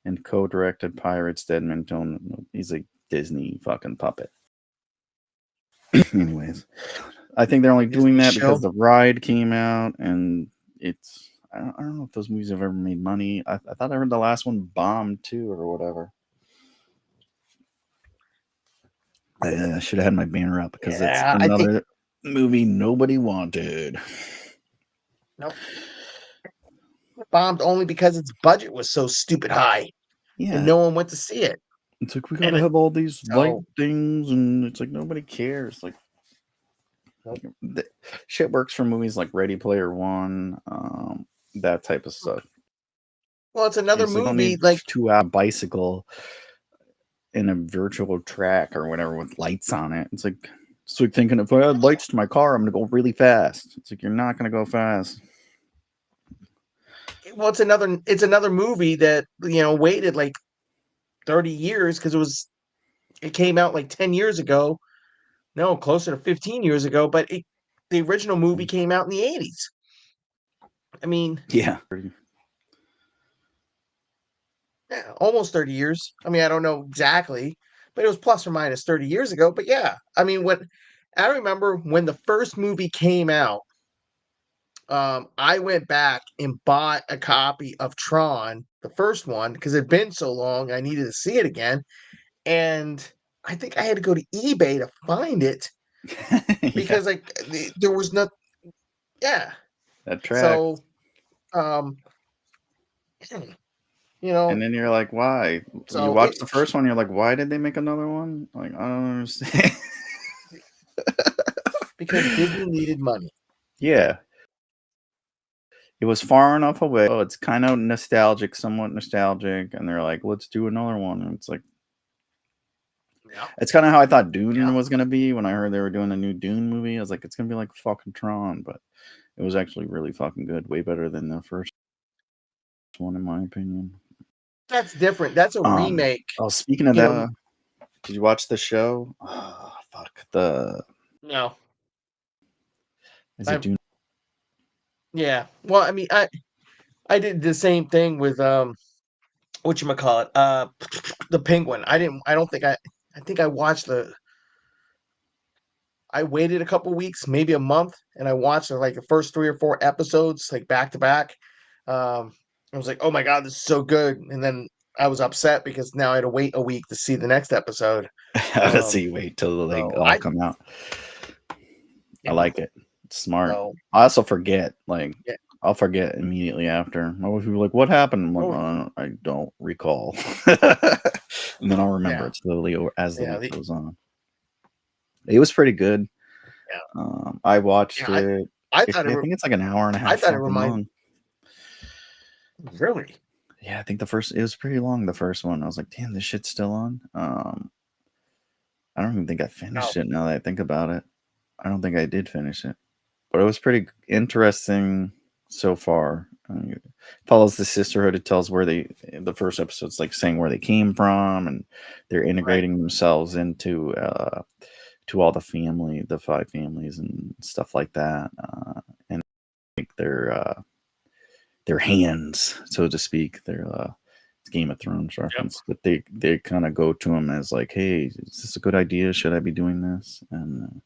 and co-directed Pirates, Dead Men Don't. He's a Disney fucking puppet. Anyways, I think they're only doing that because the ride came out, and it's. I don't know if those movies have ever made money. I thought I heard the last one bombed too, or whatever. I should have had my banner up because it's another movie nobody wanted. Nope. Bombed only because its budget was so stupid high. Yeah. And no one went to see it. It's like, we gotta have all these light things, and it's like nobody cares. Like, shit works for movies like Ready Player One, that type of stuff. Well, it's another movie like 2-hour bicycle in a virtual track or whatever with lights on it. It's like thinking if I had lights to my car, I'm gonna go really fast. It's like you're not gonna go fast. Well, it's another movie that waited like 30 years because it came out like 10 years ago. No, closer to 15 years ago, but the original movie came out in the 80s. I mean, Yeah. yeah, almost 30 years. I mean, I don't know exactly, but it was plus or minus 30 years ago. But yeah, I mean, I remember when the first movie came out, I went back and bought a copy of Tron, the first one, because it'd been so long, I needed to see it again. And I think I had to go to eBay to find it Yeah, because there was no, yeah. that track. So, um, And then you're like, why? so You watch the first one, you're like, why did they make another one? Like, I don't understand. because Disney needed money. Yeah. It was far enough away. Oh, it's kind of nostalgic, somewhat nostalgic. And they're like, let's do another one. And it's like, Yeah. it's kind of how I thought Dune Yeah. was going to be when I heard they were doing a new Dune movie. I was like, it's going to be like fucking Tron. But it was actually really fucking good. Way better than the first one, in my opinion. That's different. That's a remake. Oh, speaking of You that, know- did you watch the show? Oh, fuck. No. Is it Dune? Yeah. Well, I mean, I did the same thing with whatchamacallit, the Penguin. I don't think I think I watched I waited a couple weeks, maybe a month, and I watched like the first 3 or 4 episodes like back to back. I was like, "Oh my god, this is so good." And then I was upset because now I had to wait a week to see the next episode. So you wait till they so all come out. I like it. It's smart. So, I also forget. Like, yeah. I'll forget immediately after. Most people are like, what happened? I'm like, Oh. I don't recall. And then I'll remember Yeah. it slowly as the Yeah, week goes on. It was pretty good. Yeah. I watched Yeah, it. I I thought think it's like an hour and a half. I thought it fucking reminded long. Really? Yeah, I think it was pretty long, the first one. I was like, damn, this shit's still on. I don't even think I finished it now that I think about it. I don't think I did finish it. But it was pretty interesting so far. It follows the sisterhood. It tells where the first episode's like saying where they came from, and they're integrating themselves into to all the 5 families and stuff like that, and like their hands, so to speak. Their Game of Thrones reference, but they kind of go to him as like, hey, is this a good idea? Should I be doing this? And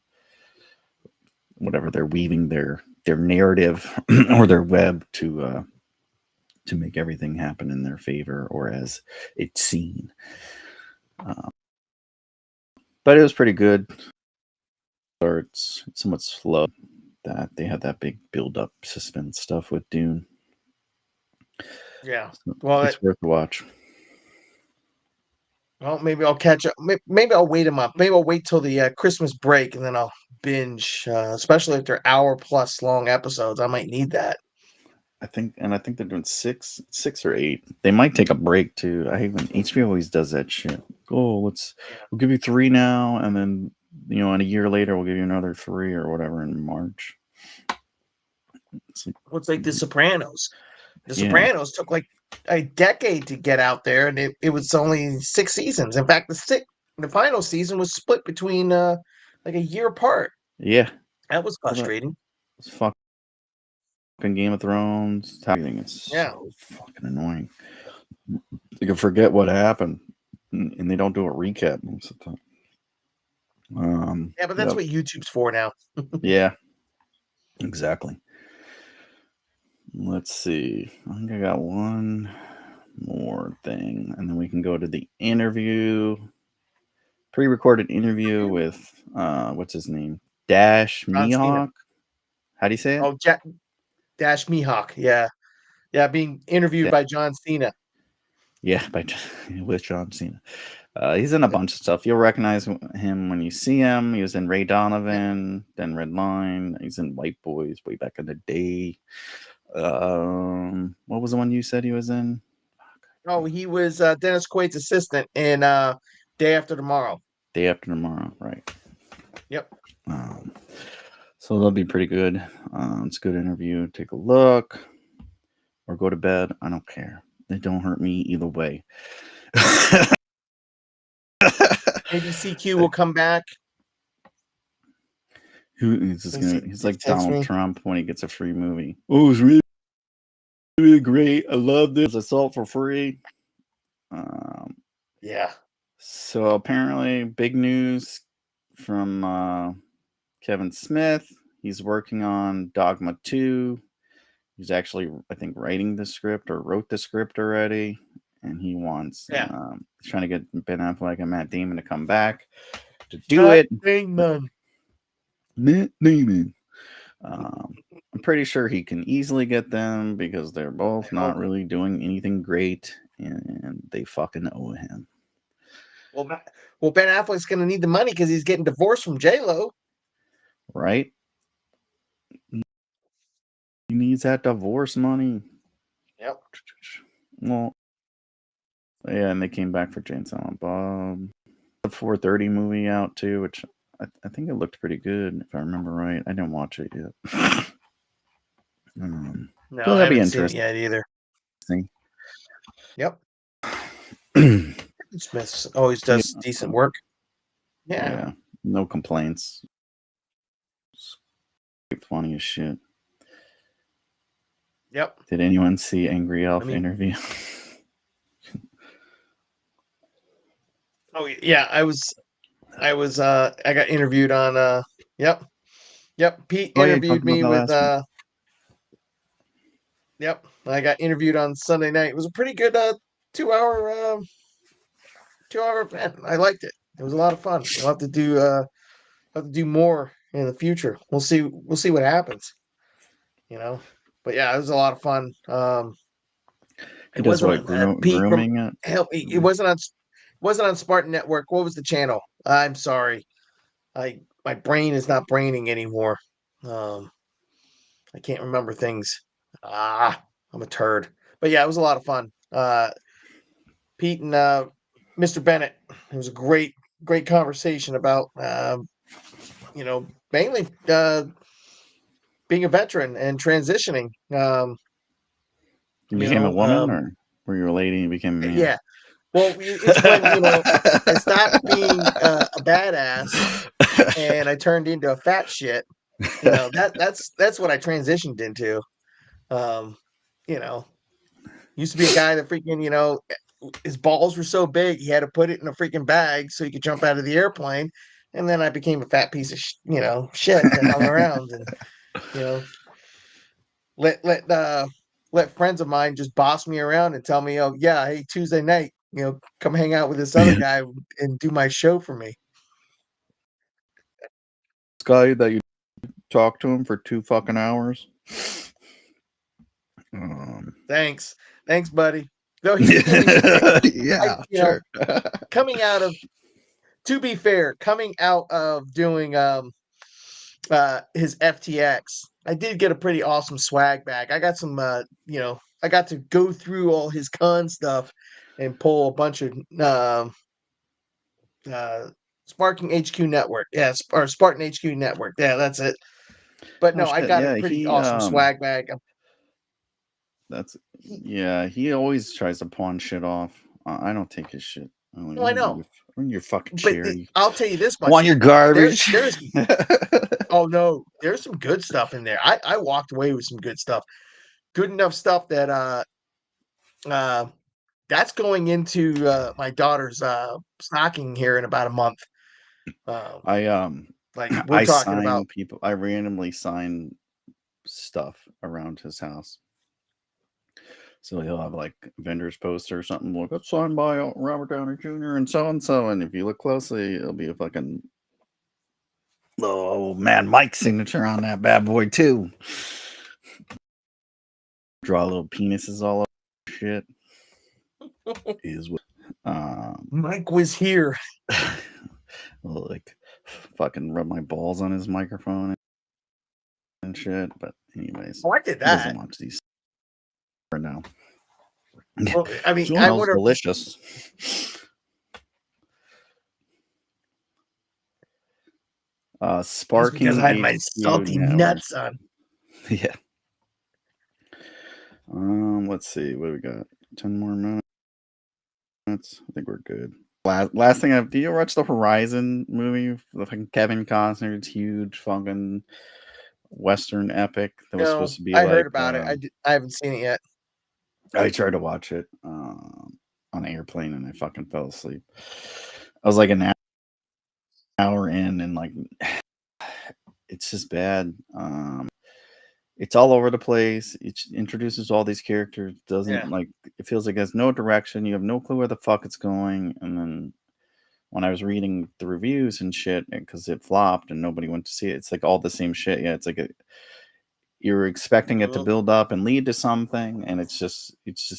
whatever, they're weaving their narrative or their web to make everything happen in their favor or as it's seen. But it was pretty good. It's somewhat slow. That they had that big build up suspense stuff with Dune. Yeah. So Well, it's worth the watch. Well, maybe I'll catch up. Maybe I'll wait a month. Maybe I'll wait till the Christmas break and then I'll binge. Especially if they're hour-plus long episodes, I might need that. I think they're doing 6 or 8. They might take a break too. HBO always does that shit. Oh, we'll give you 3 now, and then and a year later we'll give you another 3 or whatever in March. It's like The Sopranos. The Sopranos took like a decade to get out there, and it was only 6 seasons. In fact, the final season was split between like a year apart. Yeah, that was frustrating. It's fucking Game of Thrones. Everything is so fucking annoying. You can forget what happened, and they don't do a recap most of the time. Yeah, but that's what YouTube's for now. Yeah, exactly. Let's see. I think I got one more thing, and then we can go to the interview. Pre-recorded interview with what's his name? Dash Mihawk. How do you say it? Oh, Dash Mihawk. Yeah. Being interviewed by John Cena. Yeah, with John Cena. He's in a bunch of stuff. You'll recognize him when you see him. He was in Ray Donovan, then Red Line. He's in White Boys way back in the day. What was the one you said he was in? Oh, he was Dennis Quaid's assistant in Day after tomorrow. Day after tomorrow, right? Yep. So that'll be pretty good. It's a good interview. Take a look or go to bed. I don't care. They don't hurt me either way. Maybe CQ will come back. He's like Text Donald me. Trump when he gets a free movie. Oh, it's really, really great. I love this. I saw it for free. Yeah. So apparently, big news from Kevin Smith. He's working on Dogma 2. He's actually, I think, writing the script or wrote the script already. And he wants, he's trying to get Ben Affleck and Matt Damon to come back to do it. Damon. Matt Damon. I'm pretty sure he can easily get them because they're both not really doing anything great and they fucking owe him. Well, Ben Affleck's going to need the money because he's getting divorced from J-Lo. Right? He needs that divorce money. Yep. Well, yeah, and they came back for Jane Silent Bob. The 4:30 movie out too, which I think it looked pretty good if I remember right. I didn't watch it yet. No, so I that'd be haven't seen it interesting. yet either. Yep. Smith always does decent work. Yeah. No complaints. It's funny as shit. Yep. Did anyone see AngryElf interview? Oh yeah, I got interviewed on Yep. Pete interviewed me with Yep. I got interviewed on Sunday night. It was a pretty good 2-hour event. I liked it. It was a lot of fun. We'll have to do more in the future. We'll see what happens. But yeah, it was a lot of fun. He does what, grooming it? Help me. It wasn't on Spartan Network. What was the channel? I'm sorry. My brain is not braining anymore. I can't remember things. I'm a turd. But yeah, it was a lot of fun. Pete and Mr. Bennett. It was a great conversation about mainly being a veteran and transitioning. You became a woman, or were you a lady and you became a man? Yeah. Well, it's when I stopped being a badass and I turned into a fat shit. That's what I transitioned into. Used to be a guy that freaking his balls were so big he had to put it in a freaking bag so he could jump out of the airplane. And then I became a fat piece of shit that hung around and let friends of mine just boss me around and tell me, oh yeah, hey, Tuesday night, come hang out with this other guy and do my show for me. This guy that you talked to him for 2 fucking hours. Thanks, buddy. Though yeah, sure. To be fair, coming out of doing his FTX, I did get a pretty awesome swag bag. I got some I got to go through all his con stuff and pull a bunch of Sparking HQ Network. Yeah, or Spartan HQ Network. Yeah, that's it. But no, I got a pretty awesome swag bag. He always tries to pawn shit off. I don't take his shit. I know. On your fucking chair. I'll tell you this much. Want your garbage? Oh no, there's some good stuff in there. I walked away with some good stuff. Good enough stuff that that's going into my daughter's stocking here in about a month. I talking about people. I randomly sign stuff around his house. So he'll have like vendor's poster or something like it's signed by Robert Downey Jr. and so. And if you look closely, it'll be a fucking little Madmike signature on that bad boy too. Draw little penises all over shit. Mike was here. Like fucking rub my balls on his microphone and shit. But anyways, I did that. He doesn't watch these right now. Well, I mean, smells delicious. That's Sparking because I had my HQ salty Network. nuts on. Yeah. Let's see what we got. 10 more minutes. I think we're good. Last thing did you watch the Horizon movie? The fucking Kevin Costner's huge fucking Western epic that was No, supposed to be I like. heard about it. I haven't seen it yet. I tried to watch it on an airplane and I fucking fell asleep. I was like an hour in and like it's just bad. It's all over the place. It introduces all these characters. Doesn't like it feels like there's no direction. You have no clue where the fuck it's going. And then when I was reading the reviews and shit, because it flopped and nobody went to see it, it's like all the same shit. Yeah, it's like you're expecting it to build up and lead to something, and it's just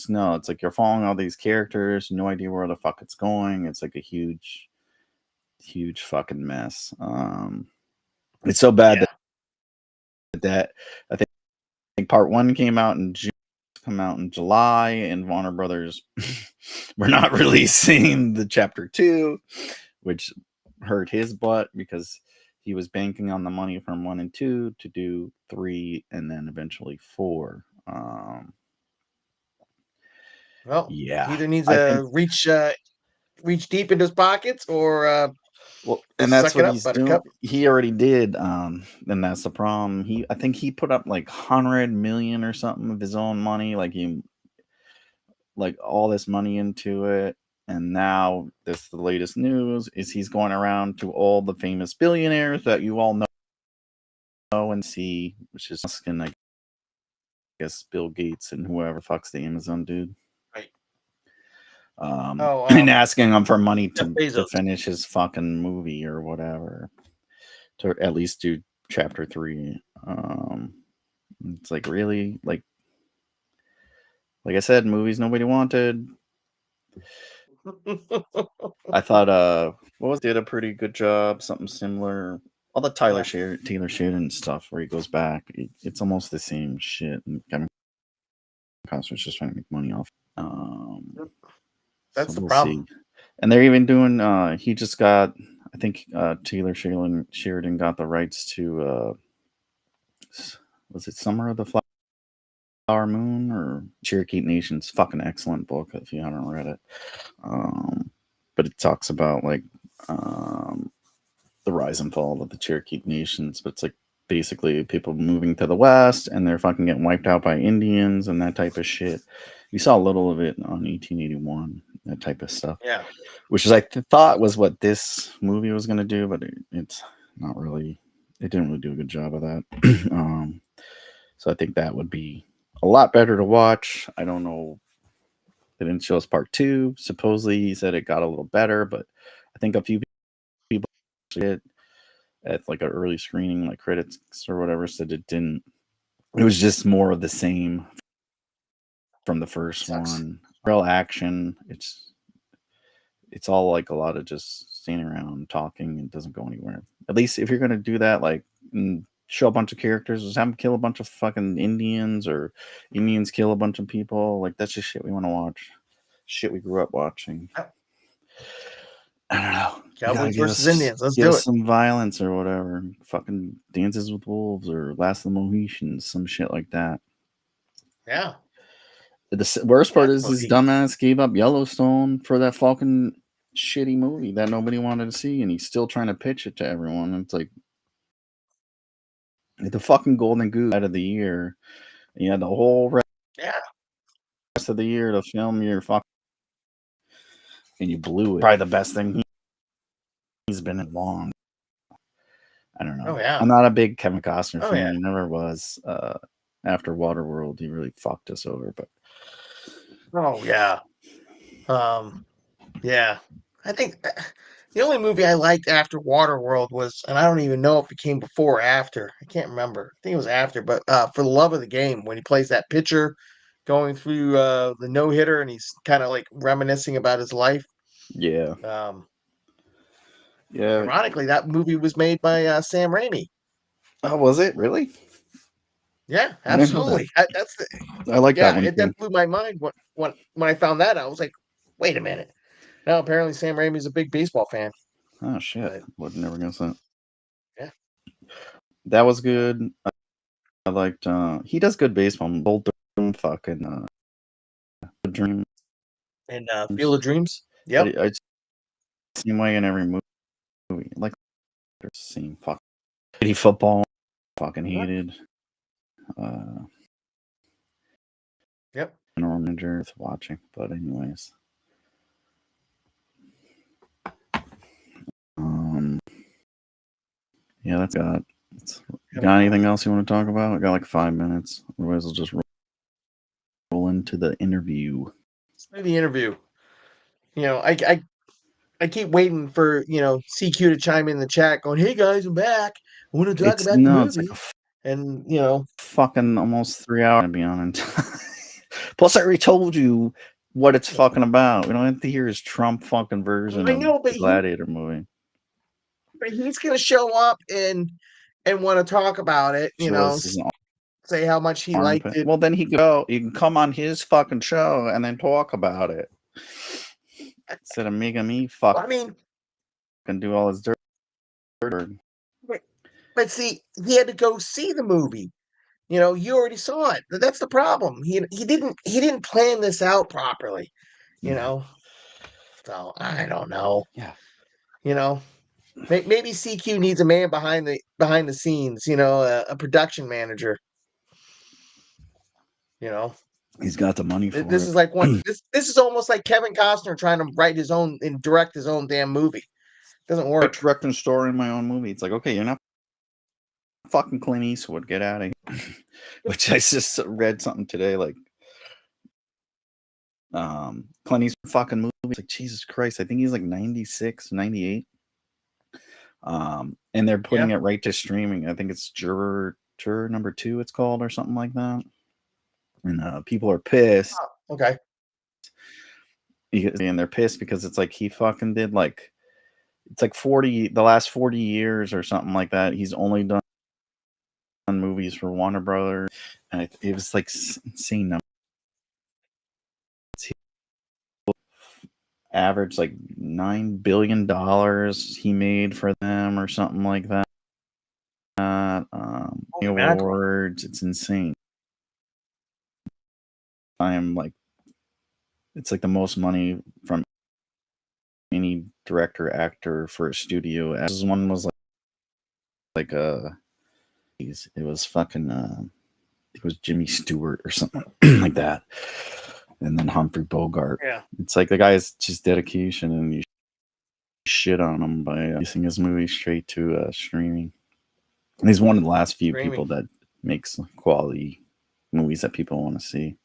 no. It's like you're following all these characters, no idea where the fuck it's going. It's like a huge fucking mess. It's so bad that I think part one came out in June, come out in July, and Warner Brothers we're not releasing the chapter 2, which hurt his butt because he was banking on the money from 1 and 2 to do 3 and then eventually 4. Well, Yeah, he either needs I to think reach deep into his pockets or well, and just that's suck it what up, he's doing. Buttercup. He already did, and that's the problem. I think he put up like 100 million or something of his own money, like all this money into it. And now the latest news is he's going around to all the famous billionaires that you all know and see, which is asking, I guess, Bill Gates and whoever fucks the Amazon dude. Right. And asking him for money Jeff to Bezos. finish his fucking movie or whatever, to at least do chapter 3. It's like, really, like I said, movies nobody wanted. I thought did a pretty good job, something similar. All the Taylor Sheridan stuff where he goes back, it's almost the same shit. And Kevin Costner's just trying to make money off. That's so the problem. See. And they're even doing. He just got. I think Taylor Sheridan got the rights to. Was it Summer of the Flower Moon or Cherokee Nation's fucking excellent book if you haven't read it. But it talks about like the rise and fall of the Cherokee Nations. But it's like basically people moving to the west and they're fucking getting wiped out by Indians and that type of shit. You saw a little of it on 1881, that type of stuff. Yeah. Which is I thought was what this movie was going to do, but it's not really. It didn't really do a good job of that. So I think that would be a lot better to watch. I don't know. They didn't show us part 2. Supposedly he said it got a little better, but I think a few people did at like an early screening, like critics or whatever, said it didn't. It was just more of the same from the first one. Real action. It's all like a lot of just standing around talking. It doesn't go anywhere. At least if you're gonna do that, like show a bunch of characters, just have them kill a bunch of fucking Indians or Indians kill a bunch of people. Like that's just shit we want to watch. Shit we grew up watching. I don't know. Cowboys versus Indians. Let's do it. Some violence or whatever. Fucking Dances with Wolves or Last of the Mohicans, some shit like that. Yeah. The worst part is his dumbass gave up Yellowstone for that fucking shitty movie that nobody wanted to see, and he's still trying to pitch it to everyone. And it's like the fucking Golden Goose out of the year. And you had the whole rest of the year to film your fucking, and you blew it. Probably the best thing he's been in long. I don't know. Oh, yeah. I'm not a big Kevin Costner fan. Yeah. He never was. After Waterworld, he really fucked us over. But oh yeah, yeah. I think the only movie I liked after Waterworld was, and I don't even know if it came before or after. I can't remember. I think it was after. But For the Love of the Game, when he plays that pitcher going through the no hitter, and he's kind of like reminiscing about his life. Yeah. Yeah. Ironically, that movie was made by Sam Raimi. Oh, was it really? Yeah, absolutely. I like that one. That blew my mind when I found that out. I was like, wait a minute. Now apparently Sam Raimi's a big baseball fan. Oh shit! Would never guess that. Yeah. That was good. I liked. He does good baseball. Bold fucking Dreams. And Field of Dreams. Yep. I same way in every movie. Like same fucking shitty football. Fucking hated. Yep. General manager is watching, but anyways. Yeah, that's got. You got anything else you want to talk about? I got like 5 minutes. Otherwise, we'll just roll into the interview. Let's do the interview. You know, I keep waiting for, you know, CQ to chime in the chat going, "Hey guys, I'm back. I want to talk about the movie." It's like and, you know, fucking almost 3 hours to be on. Plus, I already told you what it's fucking about. We don't have to hear his Trump fucking version I know, of the Gladiator movie. but he's going to show up and want to talk about it, you know, say how much he liked it. Well, then he can come on his fucking show and then talk about it. Instead of making me I mean, and do all his dirt. But see, he had to go see the movie. You know, you already saw it. That's the problem. He didn't plan this out properly. You know, so I don't know. Yeah. You know, maybe CQ needs a man behind the scenes. You know, a production manager. You know, he's got the money for this it. is like this is almost like Kevin Costner trying to write his own and direct his own damn movie. Doesn't work. Directing story in my own movie. It's like, okay, you're not fucking Clint Eastwood. Get out of here. Which I just read something today, like Clint Eastwood fucking movie. It's like, Jesus Christ, I think he's like 96, 98. And they're putting it right to streaming. I think it's Juror number 2, it's called, or something like that. And people are pissed. Oh, okay. And they're pissed because it's like he fucking did like, it's like the last 40 years or something like that. He's only done movies for Warner Brothers, and it was like insane number. Average like $9 billion he made for them or something like that. Awards, it's insane. I am like, it's like the most money from any director actor for a studio. As one was like it was fucking it was Jimmy Stewart or something like that, and then Humphrey Bogart. Yeah, it's like the guy's just dedication, and you shit on him by releasing his movie straight to streaming. And he's one of the last few people that makes quality movies that people want to see.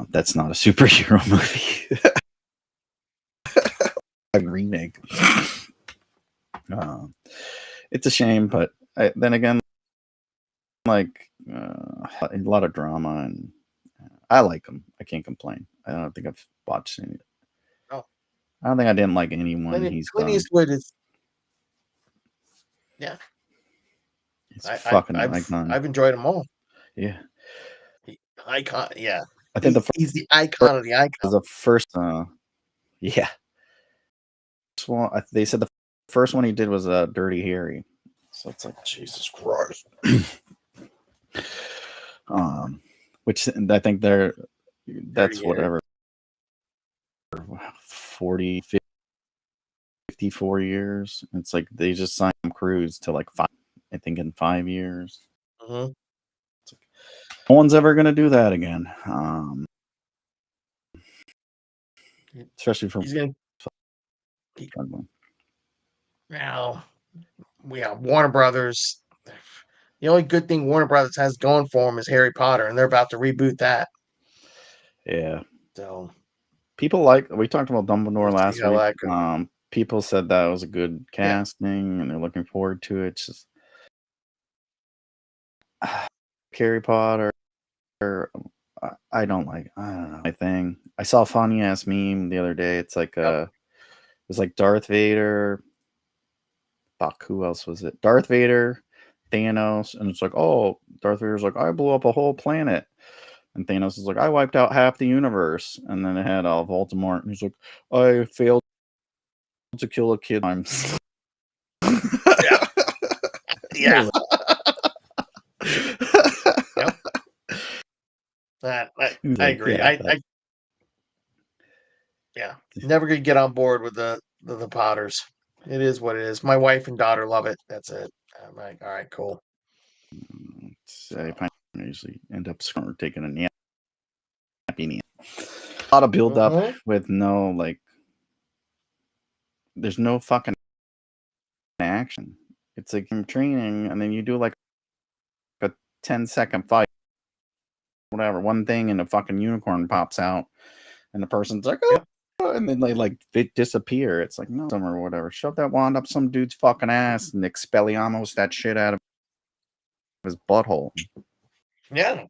That's not a superhero movie. A remake. It's a shame, but then again, like a lot of drama, and I like him. I can't complain. I don't think I've watched any. Oh. I don't think I didn't like anyone he's Clint done. Eastwood is. Yeah. It's fucking icon. I've enjoyed them all. Yeah. Icon. Yeah. I think he's the icon of the icon. The first. Yeah. They said the first one he did was Dirty Harry. So it's like, Jesus Christ. Which I think that's whatever, 40, 54 years. It's like they just signed Tom Cruise to like 5, I think in 5 years. Mm-hmm. It's like, no one's ever going to do that again. Especially for struggling. Now, we have Warner Brothers. The only good thing Warner Brothers has going for them is Harry Potter, and they're about to reboot that. Yeah. So people we talked about Dumbledore last week. People said that was a good casting, and they're looking forward to it. It's just Harry Potter. I don't know my thing. I saw a funny ass meme the other day. It's like it was like Darth Vader. Fuck, who else was it? Darth Vader, Thanos, and it's like, oh, Darth Vader's like, I blew up a whole planet, and Thanos is like, I wiped out half the universe, and then it had Voldemort, and he's like, I failed to kill a kid times. Yeah. Yep. I agree. Yeah, never gonna get on board with the Potters. It is what it is. My wife and daughter love it. That's it. I'm like, all right, cool. I usually end up taking a nap. A lot of build up with no like. There's no fucking action. It's like I'm training, and then you do like a 10-second fight, whatever, one thing, and a fucking unicorn pops out, and the person's like, oh, and then they like disappear. It's like, no, or whatever. Shove that wand up some dude's fucking ass and Expelliarmus that shit out of his butthole. Yeah.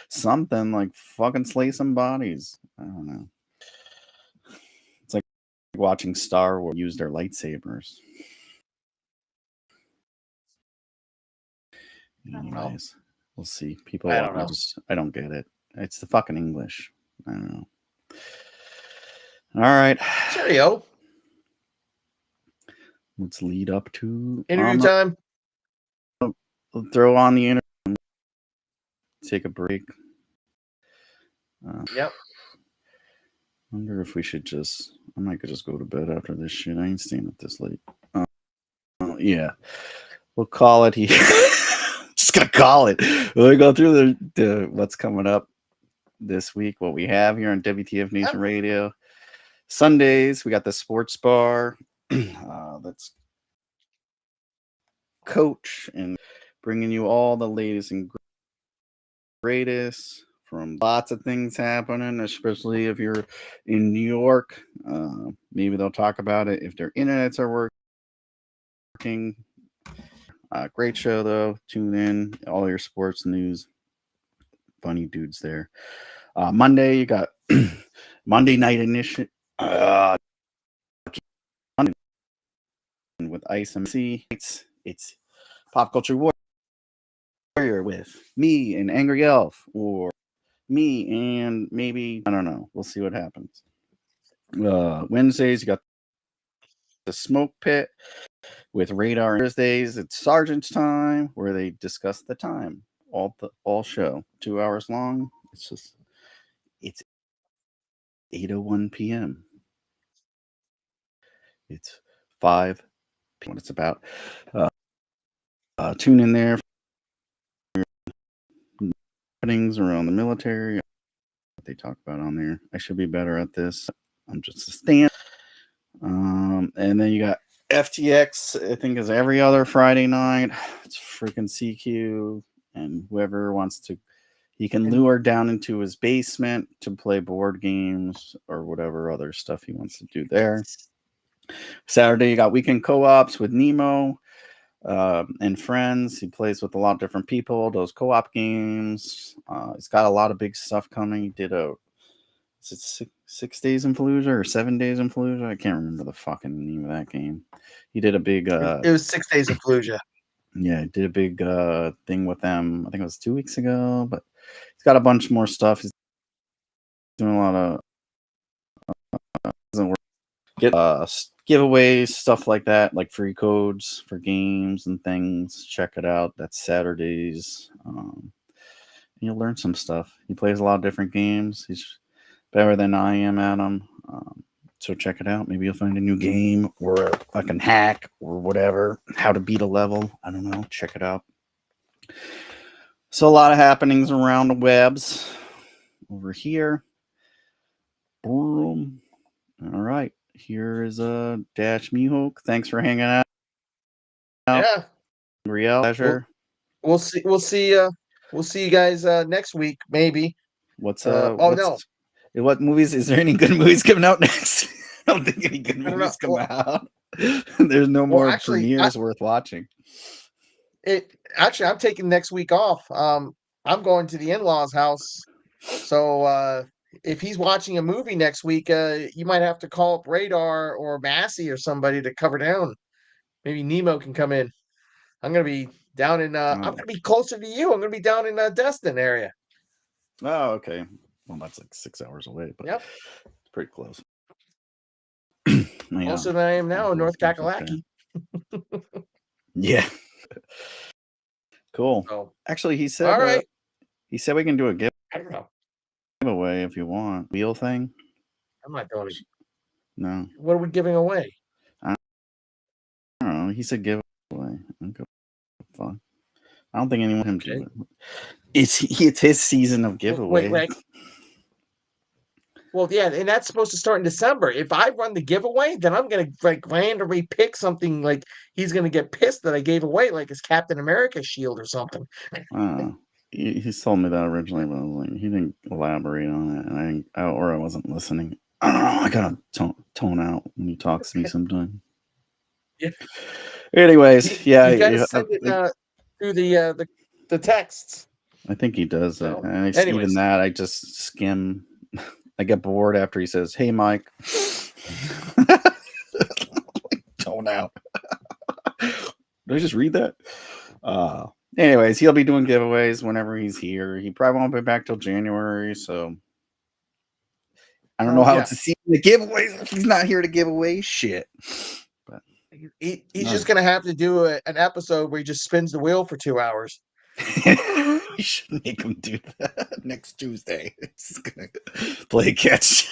Something like fucking slay some bodies. I don't know. It's like watching Star Wars use their lightsabers. Anyways, we'll see. People, I don't get it. It's the fucking English. I don't know. All right. Cheerio. Let's lead up to interview time. We'll throw on the interview. Take a break. Yep. Wonder if we should I might could just go to bed after this shit. I ain't staying up this late. Yeah. We'll call it here. Just gonna call it. We'll go through the what's coming up this week, what we have here on WTF Nation Radio. Sundays, we got the sports bar. That's Coach and bringing you all the latest and greatest from lots of things happening, especially if you're in New York. Maybe they'll talk about it if their internets are working. Great show, though. Tune in. All your sports news. Funny dudes there. Monday, you got Monday Night Initiative with Ice MC. It's Pop Culture Warrior with me and AngryElf, or me and maybe, I don't know. We'll see what happens. Wednesdays, you got the Smoke Pit with Radar. Thursdays, it's Sergeant's Time, where they discuss the time. All show 2 hours long. It's 8:01 p.m. It's 5 p.m. What it's about. Tune in there for happenings around the military. What they talk about on there. I should be better at this. I'm just a stand. And then you got FTX, I think, is every other Friday night. It's freaking CQ, and whoever wants to, he can lure down into his basement to play board games or whatever other stuff he wants to do there. Saturday, you got weekend co-ops with Nemo and friends. He plays with a lot of different people, those co-op games. He's got a lot of big stuff coming. He did is it 6 days in Fallujah or 7 days in Fallujah? I can't remember the fucking name of that game. He did a big... it was 6 days in Fallujah. Yeah, he did a big thing with them. I think it was 2 weeks ago, but he's got a bunch more stuff. He's doing a lot of giveaways, stuff like that, like free codes for games and things. Check it out. That's Saturdays. You'll learn some stuff. He plays a lot of different games. He's better than I am at them. So check it out. Maybe you'll find a new game or a fucking hack or whatever. How to beat a level. I don't know. Check it out. So a lot of happenings around the webs over here. Boom. All right. Here is Dash Mihawk. Thanks for hanging out. Yeah. Real pleasure. We'll see. We'll see you guys next week, maybe. What movies? Is there any good movies coming out next? I don't think any good movies come out. There's no more premieres worth watching. I'm taking next week off. I'm going to the in-laws' house. So if he's watching a movie next week, you might have to call up Radar or Massey or somebody to cover down. Maybe Nemo can come in. I'm gonna be down in. I'm gonna be closer to you. I'm gonna be down in Destin area. Oh, okay. Well, that's like 6 hours away, but it's pretty close. Closer than I am now in North Kakalaki. Yeah. Cool. So, Actually, he all said right. he said we can do a I don't know. giveaway if you want. Wheel thing? I'm not doing it. No. What are we giving away? I don't know. He said giveaway. Okay. Fine. I don't think anyone can do Okay. it. It's his season of Wait, giveaways. wait. Well, yeah, and that's supposed to start in December. If I run the giveaway, then I'm gonna like randomly pick something like he's gonna get pissed that I gave away, like his Captain America shield or something. I don't know. He told me that originally, but I was like, he didn't elaborate on it, and I wasn't listening. I don't know. I gotta tone out when he talks to me sometimes. Yeah. Anyways, yeah, You guys send it through the texts. I think he does that. So, And even anyways. that, I just skim. I get bored after he says, "Hey, Mike." Tone out. Did I just read that? Anyways, he'll be doing giveaways whenever he's here. He probably won't be back till January, so I don't know how Yeah. it's a season to giveaways if he's not here to give away shit. But He's No. just gonna have to do an episode where he just spins the wheel for 2 hours. we should make him do that next Tuesday. It's gonna play catch.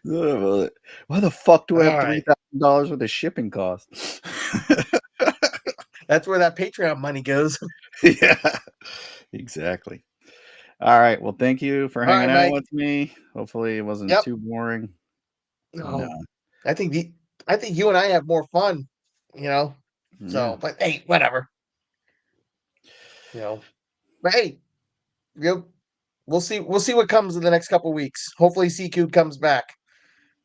Why the fuck do I have All right. $3,000 worth of shipping costs? That's where that Patreon money goes. Yeah, exactly. All right. Well, thank you for All right, hanging out Mike. with me. Hopefully, it wasn't Yep. too boring. No, I think you and I have more fun, you know. So, Yeah. but hey, whatever. You know. But hey, we'll see what comes in the next couple weeks. Hopefully C-Cube comes back.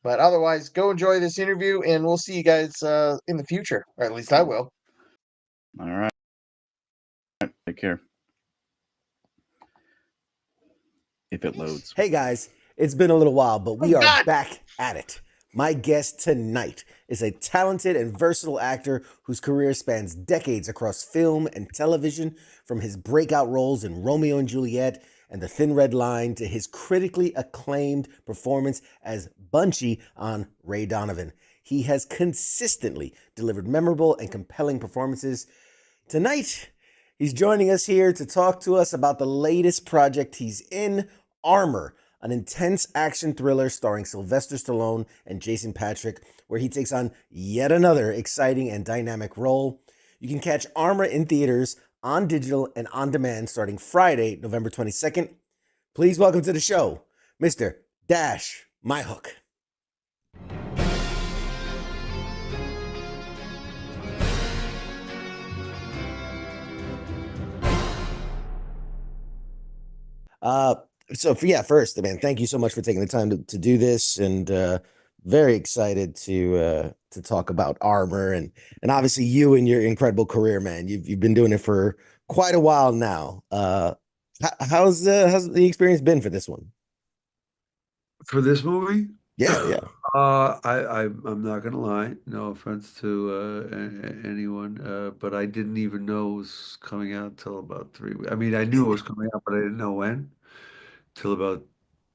But otherwise, go enjoy this interview and we'll see you guys in the future. Or at least I will. All right. Take care. If it loads. Hey guys, it's been a little while, but we Oh, are God. back at it. My guest tonight is a talented and versatile actor whose career spans decades across film and television, from his breakout roles in Romeo and Juliet and The Thin Red Line to his critically acclaimed performance as Bunchy on Ray Donovan. He has consistently delivered memorable and compelling performances. Tonight, he's joining us here to talk to us about the latest project he's in, Armor, an intense action thriller starring Sylvester Stallone and Jason Patric, where he takes on yet another exciting and dynamic role. You can catch Armor in theaters, on digital, and on demand starting Friday, November 22nd. Please welcome to the show, Mr. Dash Myhook. First, man, thank you so much for taking the time to do this, and very excited to talk about Armor and obviously you and your incredible career, man. You've been doing it for quite a while now. How's the experience been for this one? For this movie? Yeah. I'm not gonna lie. No offense to anyone, but I didn't even know it was coming out till about 3 weeks. I mean, I knew it was coming out, but I didn't know when. Till about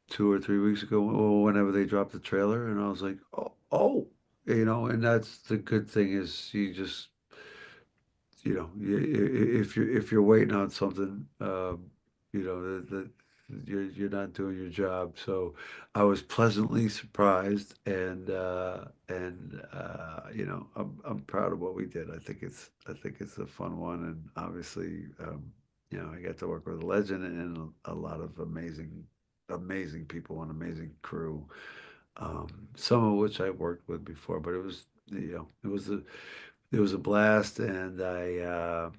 2 or 3 weeks ago, or whenever they dropped the trailer, and I was like, oh, and that's the good thing is you just if you're waiting on something, that you're not doing your job. So I was pleasantly surprised, I'm proud of what we did. I think it's a fun one, and obviously, I got to work with a legend and a lot of amazing people and amazing crew. Some of which I worked with before, but it was a blast, and I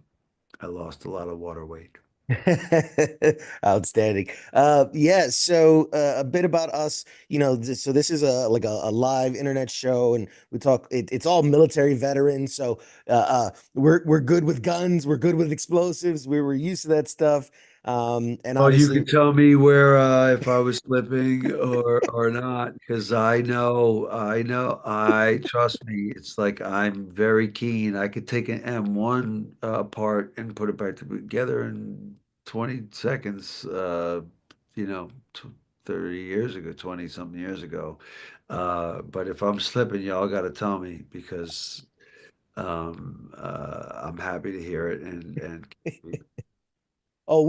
lost a lot of water weight. Outstanding. So a bit about us, so this is a live internet show, and we talk it's all military veterans. So we're good with guns, we're good with explosives, we were used to that stuff. And Well, you obviously can tell me where if I was slipping or not, because I trust me. It's like I'm very keen. I could take an M1 apart and put it back together in 20 seconds. 30 years ago, 20 something years ago. But if I'm slipping, y'all got to tell me because I'm happy to hear it, and Oh,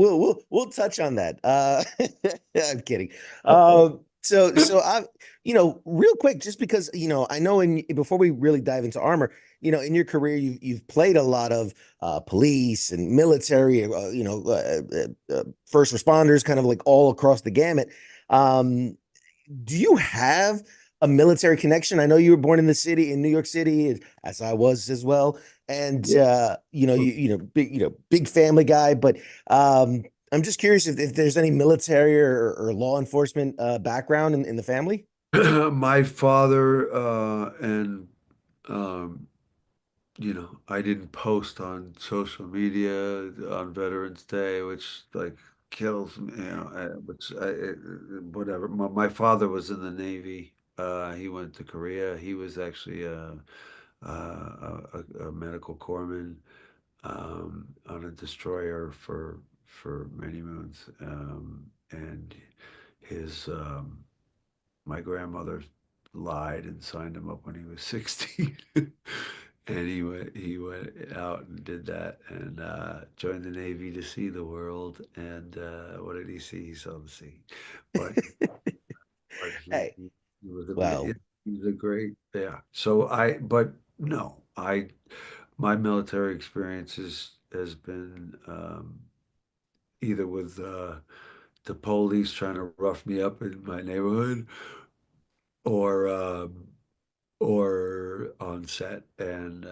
we'll touch on that. I'm kidding. I, real quick, just because I know before we really dive into armor, in your career you've played a lot of police and military, first responders, kind of like all across the gamut. Um, do you have a military connection? I know you were born in the city in New York City, as I was as well, and big family guy. But I'm just curious if there's any military or law enforcement background in the family. my father and um, I didn't post on social media on Veterans Day, which like kills me, whatever. My father was in the Navy. He went to Korea. He was actually a medical corpsman on a destroyer for many moons. And his my grandmother lied and signed him up when he was 16. And he went out and did that and joined the Navy to see the world. And what did he see? He saw the sea. But but Hey, he was a well, he was a great, yeah. So but no, my military experience has been either with the police trying to rough me up in my neighborhood or on set. And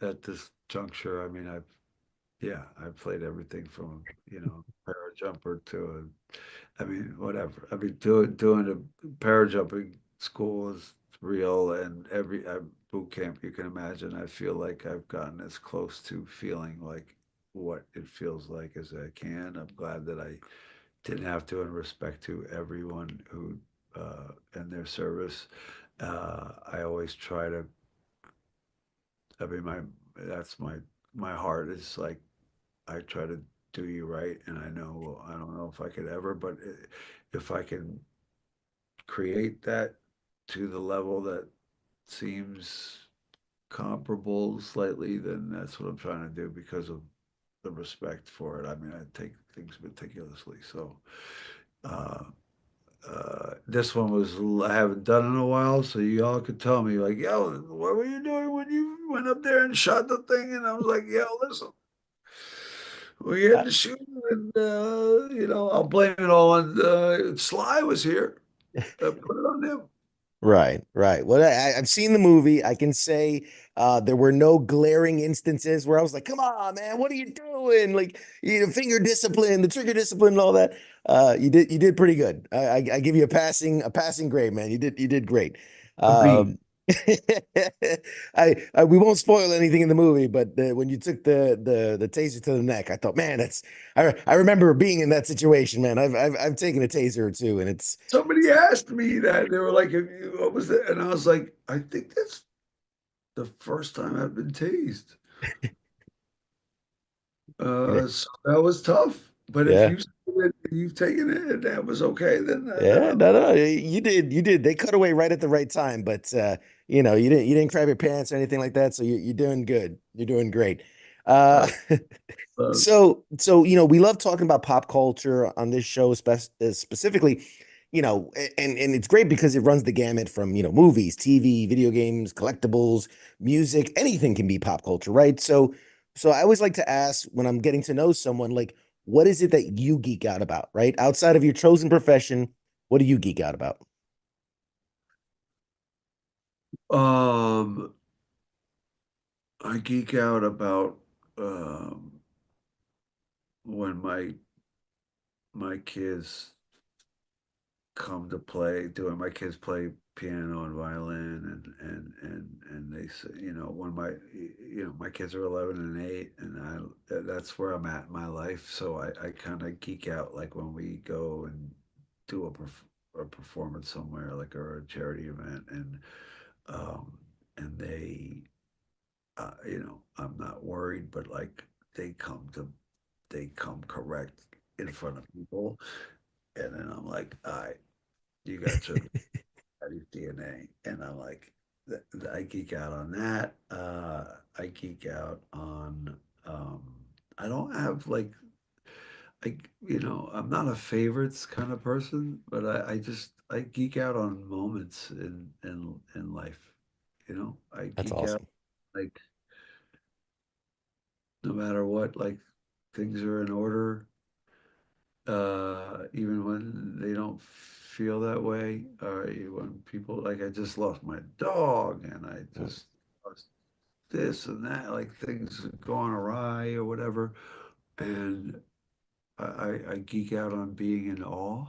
at this juncture, I mean, I've played everything from, parajumper to I mean, whatever. I mean, doing a parajumping school is real, and every boot camp you can imagine. I feel like I've gotten as close to feeling like what it feels like as I can. I'm glad that I didn't have to, in respect to everyone who in their service. I always try to. I mean, that's my heart is like I try to do you right, and I don't know if I could ever, but if I can create that to the level that seems comparable slightly, then that's what I'm trying to do because of the respect for it. I mean, I take things meticulously. So, uh, this one was I haven't done in a while, so you all could tell me like, yo, what were you doing when you went up there and shot the thing? And I was like, yo, listen, we had uh, to shoot, and I'll blame it all on Sly was here. Put it on him. right. Well, I've seen the movie. I can say there were no glaring instances where I was like, "Come on, man, what are you doing?" Like, finger discipline, the trigger discipline, and all that. You did pretty good. I give you a passing grade, man. You did great. A B. Um, we won't spoil anything in the movie, but when you took the taser to the neck, I thought, man, I remember being in that situation, man. I've taken a taser or two, and it's Somebody asked me that. They were like, "What was that?" And I was like, "I think that's the first time I've been tased." yeah, So that was tough. But if yeah. you said that you've taken it and that was okay, then Yeah, no, you did. They cut away right at the right time, but you didn't grab your pants or anything like that, so you're doing good. You're doing great. Uh, uh, uh, so we love talking about pop culture on this show, specifically, and it's great because it runs the gamut from movies, TV, video games, collectibles, music, anything can be pop culture, right? So I always like to ask when I'm getting to know someone, like, what is it that you geek out about, right? Outside of your chosen profession, what do you geek out about? um, I geek out about um, when my kids come to play doing my kids play piano and violin, and they say, when my kids are 11 and 8, and that's where I'm at in my life. So I kind of geek out like when we go and do a performance somewhere, like, or a charity event, um and I'm not worried, but like they come correct in front of people, and then I'm like, all right, you got your daddy's DNA. And I'm like, I geek out on that. I geek out on. I don't have like I'm not a favorites kind of person, but I geek out on moments in life. I That's geek out awesome. like no matter what, like things are in order, even when they don't feel that way, or when people like I just lost my dog and I Mm, just lost this and that, like things are going awry or whatever, and I geek out on being in awe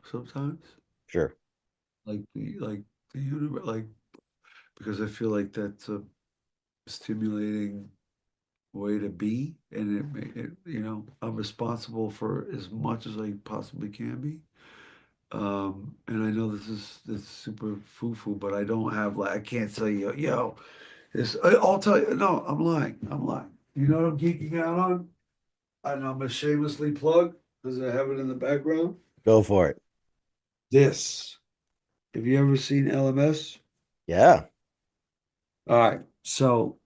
sometimes. sure. Like the universe, like because I feel like that's a stimulating way to be, and I'm responsible for as much as I possibly can be. And I know this is super foo-foo, but I don't have like I can't tell you, yo, I'll tell you, no, I'm lying. I'm lying. You know what I'm geeking out on? And I'm a shamelessly plug because I have it in the background. Go for it. This. Have you ever seen LMS? Yeah. All right. So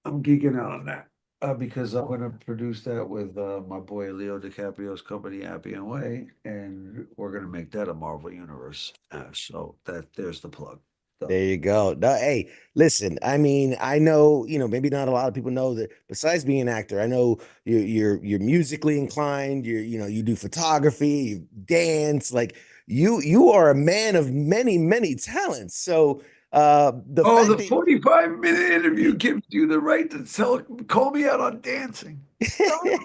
I'm geeking out on that because I'm going to produce that with my boy Leo DiCaprio's company, Appy and Way, and we're going to make that a Marvel Universe. So there's the plug. So, There you go. No, hey, listen, I mean, I know, maybe not a lot of people know that besides being an actor, I know you're musically inclined, you do photography, you dance, like you are a man of many, many talents. So the oh, fact the that 45-minute interview gives you the right to call me out on dancing. Oh,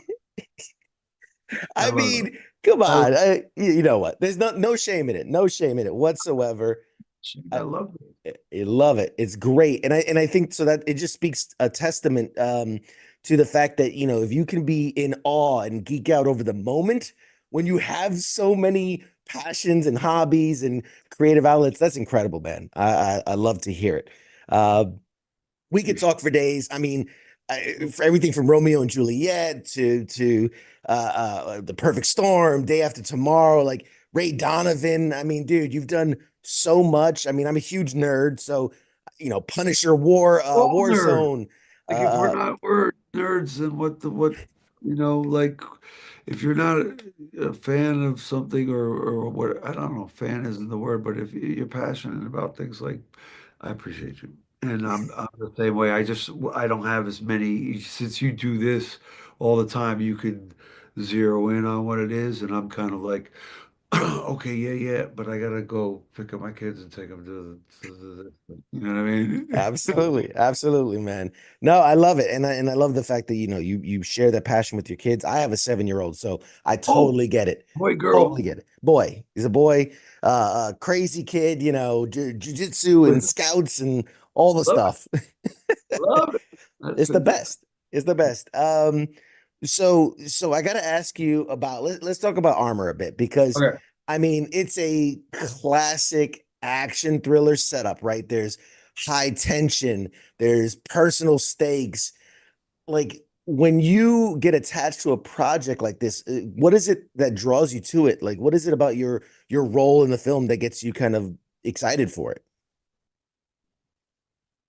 I I love it. mean, come I love on. You know what? There's no shame in it. No shame in it whatsoever. it. I I, love it. I love it. It's great. And I think so that it just speaks a testament to the fact that, if you can be in awe and geek out over the moment when you have so many passions and hobbies and creative outlets, that's incredible, man. I love to hear it. Uh, we could talk for days. I mean, for everything from Romeo and Juliet to The Perfect Storm, Day After Tomorrow, like Ray Donovan. I mean, dude, you've done so much. I mean, I'm a huge nerd, so Punisher, All nerds. Warzone. Like if we're Uh, not we're nerds, then what like if you're not a fan of something or what I don't know, fan isn't the word, but if you're passionate about things like I appreciate you. And I'm the same way. I don't have as many since you do this all the time, you can zero in on what it is, and I'm kind of like okay, yeah, yeah, but I gotta go pick up my kids and take them to you know what I mean? Absolutely, absolutely, man. No, I love it, and I love the fact that you share that passion with your kids. I have a 7-year-old, so I Oh, totally get it. boy, Totally girl. get it. Boy, he's a boy, crazy kid. Jujitsu and Listen, scouts and all the love stuff. it, love it. That's It's the fantastic. best. It's the best. So I got to ask you about let's talk about Armor a bit because Okay. I mean it's a classic action thriller setup, right? There's high tension, there's personal stakes. Like when you get attached to a project like this, what is it that draws you to it? Like what is it about your role in the film that gets you kind of excited for it?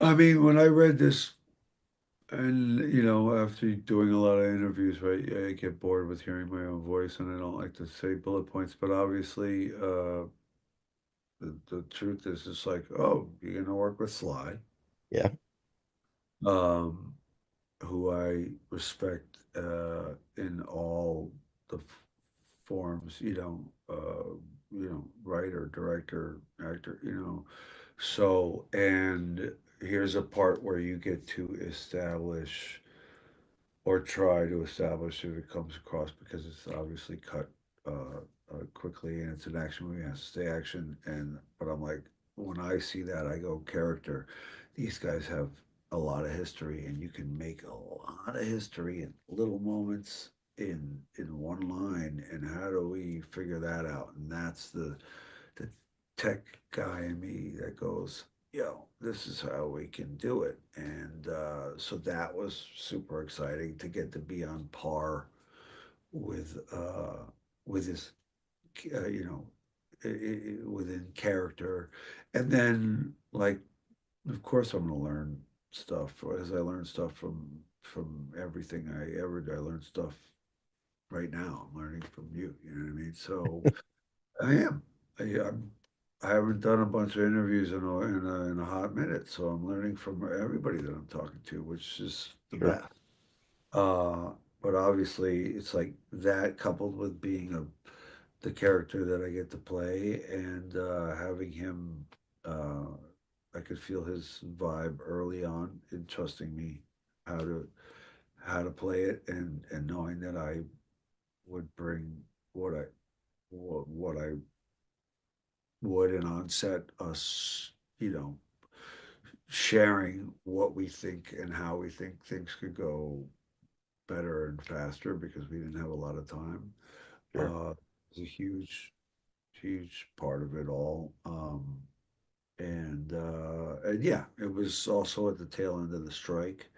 I mean, when I read this, and after doing a lot of interviews, right, I get bored with hearing my own voice, and I don't like to say bullet points. But obviously, the truth is, it's like, oh, you're gonna work with Sly, Yeah. um, who I respect in all the forms, writer, director, actor, So, and here's a part where you get to establish or try to establish if it comes across because it's obviously cut quickly and it's an action movie, it has to stay action. But I'm like, when I see that, I go character. These guys have a lot of history, and you can make a lot of history in little moments in one line. And how do we figure that out? And that's the tech guy in me that goes, yo, this is how we can do it. And so that was super exciting to get to be on par with his, uh, you know, within character. And then like of course I'm gonna learn stuff as I learn stuff from everything I ever do. I learn stuff right now. I'm learning from you. You know what I mean? So I am. I'm. I haven't done a bunch of interviews in a hot minute, so I'm learning from everybody that I'm talking to, which is the Sure. best. Uh, but obviously, it's like that coupled with being the character that I get to play and having him, uh, I could feel his vibe early on in trusting me how to how to play it and knowing that I would bring what I what I would and on set us, you know, sharing what we think and how we think things could go better and faster because we didn't have a lot of time. Sure. It's a huge part of it all. And yeah, it was also at the tail end of the strike.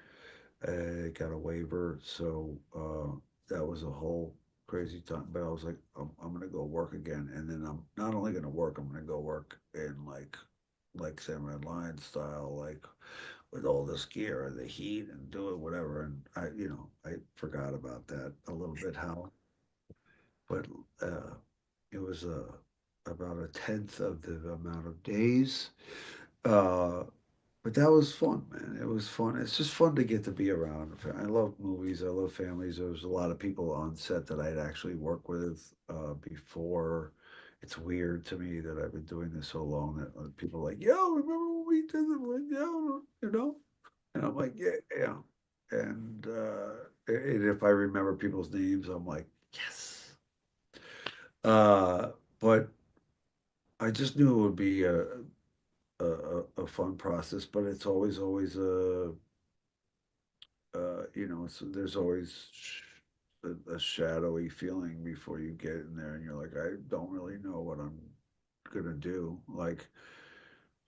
Got a waiver, so that was a whole crazy time. But I was like, I'm gonna go work again, and then I'm not only gonna work, I'm gonna go work in like Samurai Lion style, like with all this gear and the heat and doing whatever. And I forgot about that a little bit how, but uh, it was about a tenth of the amount of days. Uh, but that was fun, man. It was fun. It's just fun to get to be around. I love movies. I love families. There was a lot of people on set that I'd actually worked with before. It's weird to me that I've been doing this so long that people are like, yo, remember when we did it? I'm like, yo, you know? And I'm like, yeah, yeah. And if I remember people's names, I'm like, yes. But I just knew it would be a fun process, but it's always there's always a shadowy feeling before you get in there, and you're like, I don't really know what I'm gonna do. Like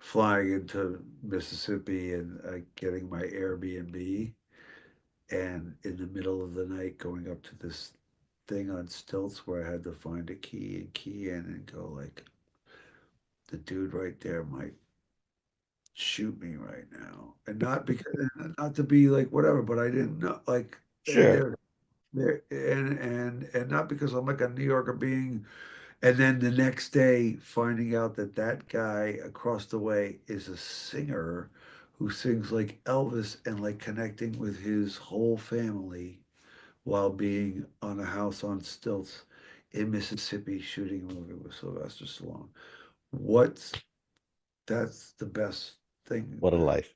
flying into Mississippi and getting my Airbnb, and in the middle of the night going up to this thing on stilts where I had to find a key and key in and go like, the dude right there might shoot me right now, and not because not to be like whatever, but I didn't know like Sure. there and not because I'm like a New Yorker being, and then the next day finding out that that guy across the way is a singer who sings like Elvis and like connecting with his whole family while being on a house on stilts in Mississippi shooting a movie with Sylvester Stallone. What's That's the best thing What a that happened. life.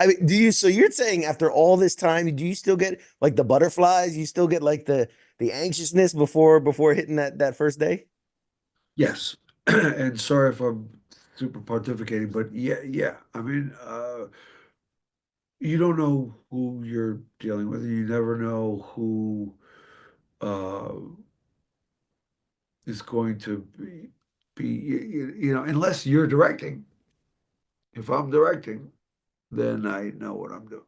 I mean, so you're saying after all this time, do you still get like the butterflies? You still get like the anxiousness before hitting that first day? Yes. And sorry if I'm super pontificating, but yeah, yeah. I mean, you don't know who you're dealing with. You never know who uh, is going to unless you're directing. If I'm directing, then I know what I'm doing.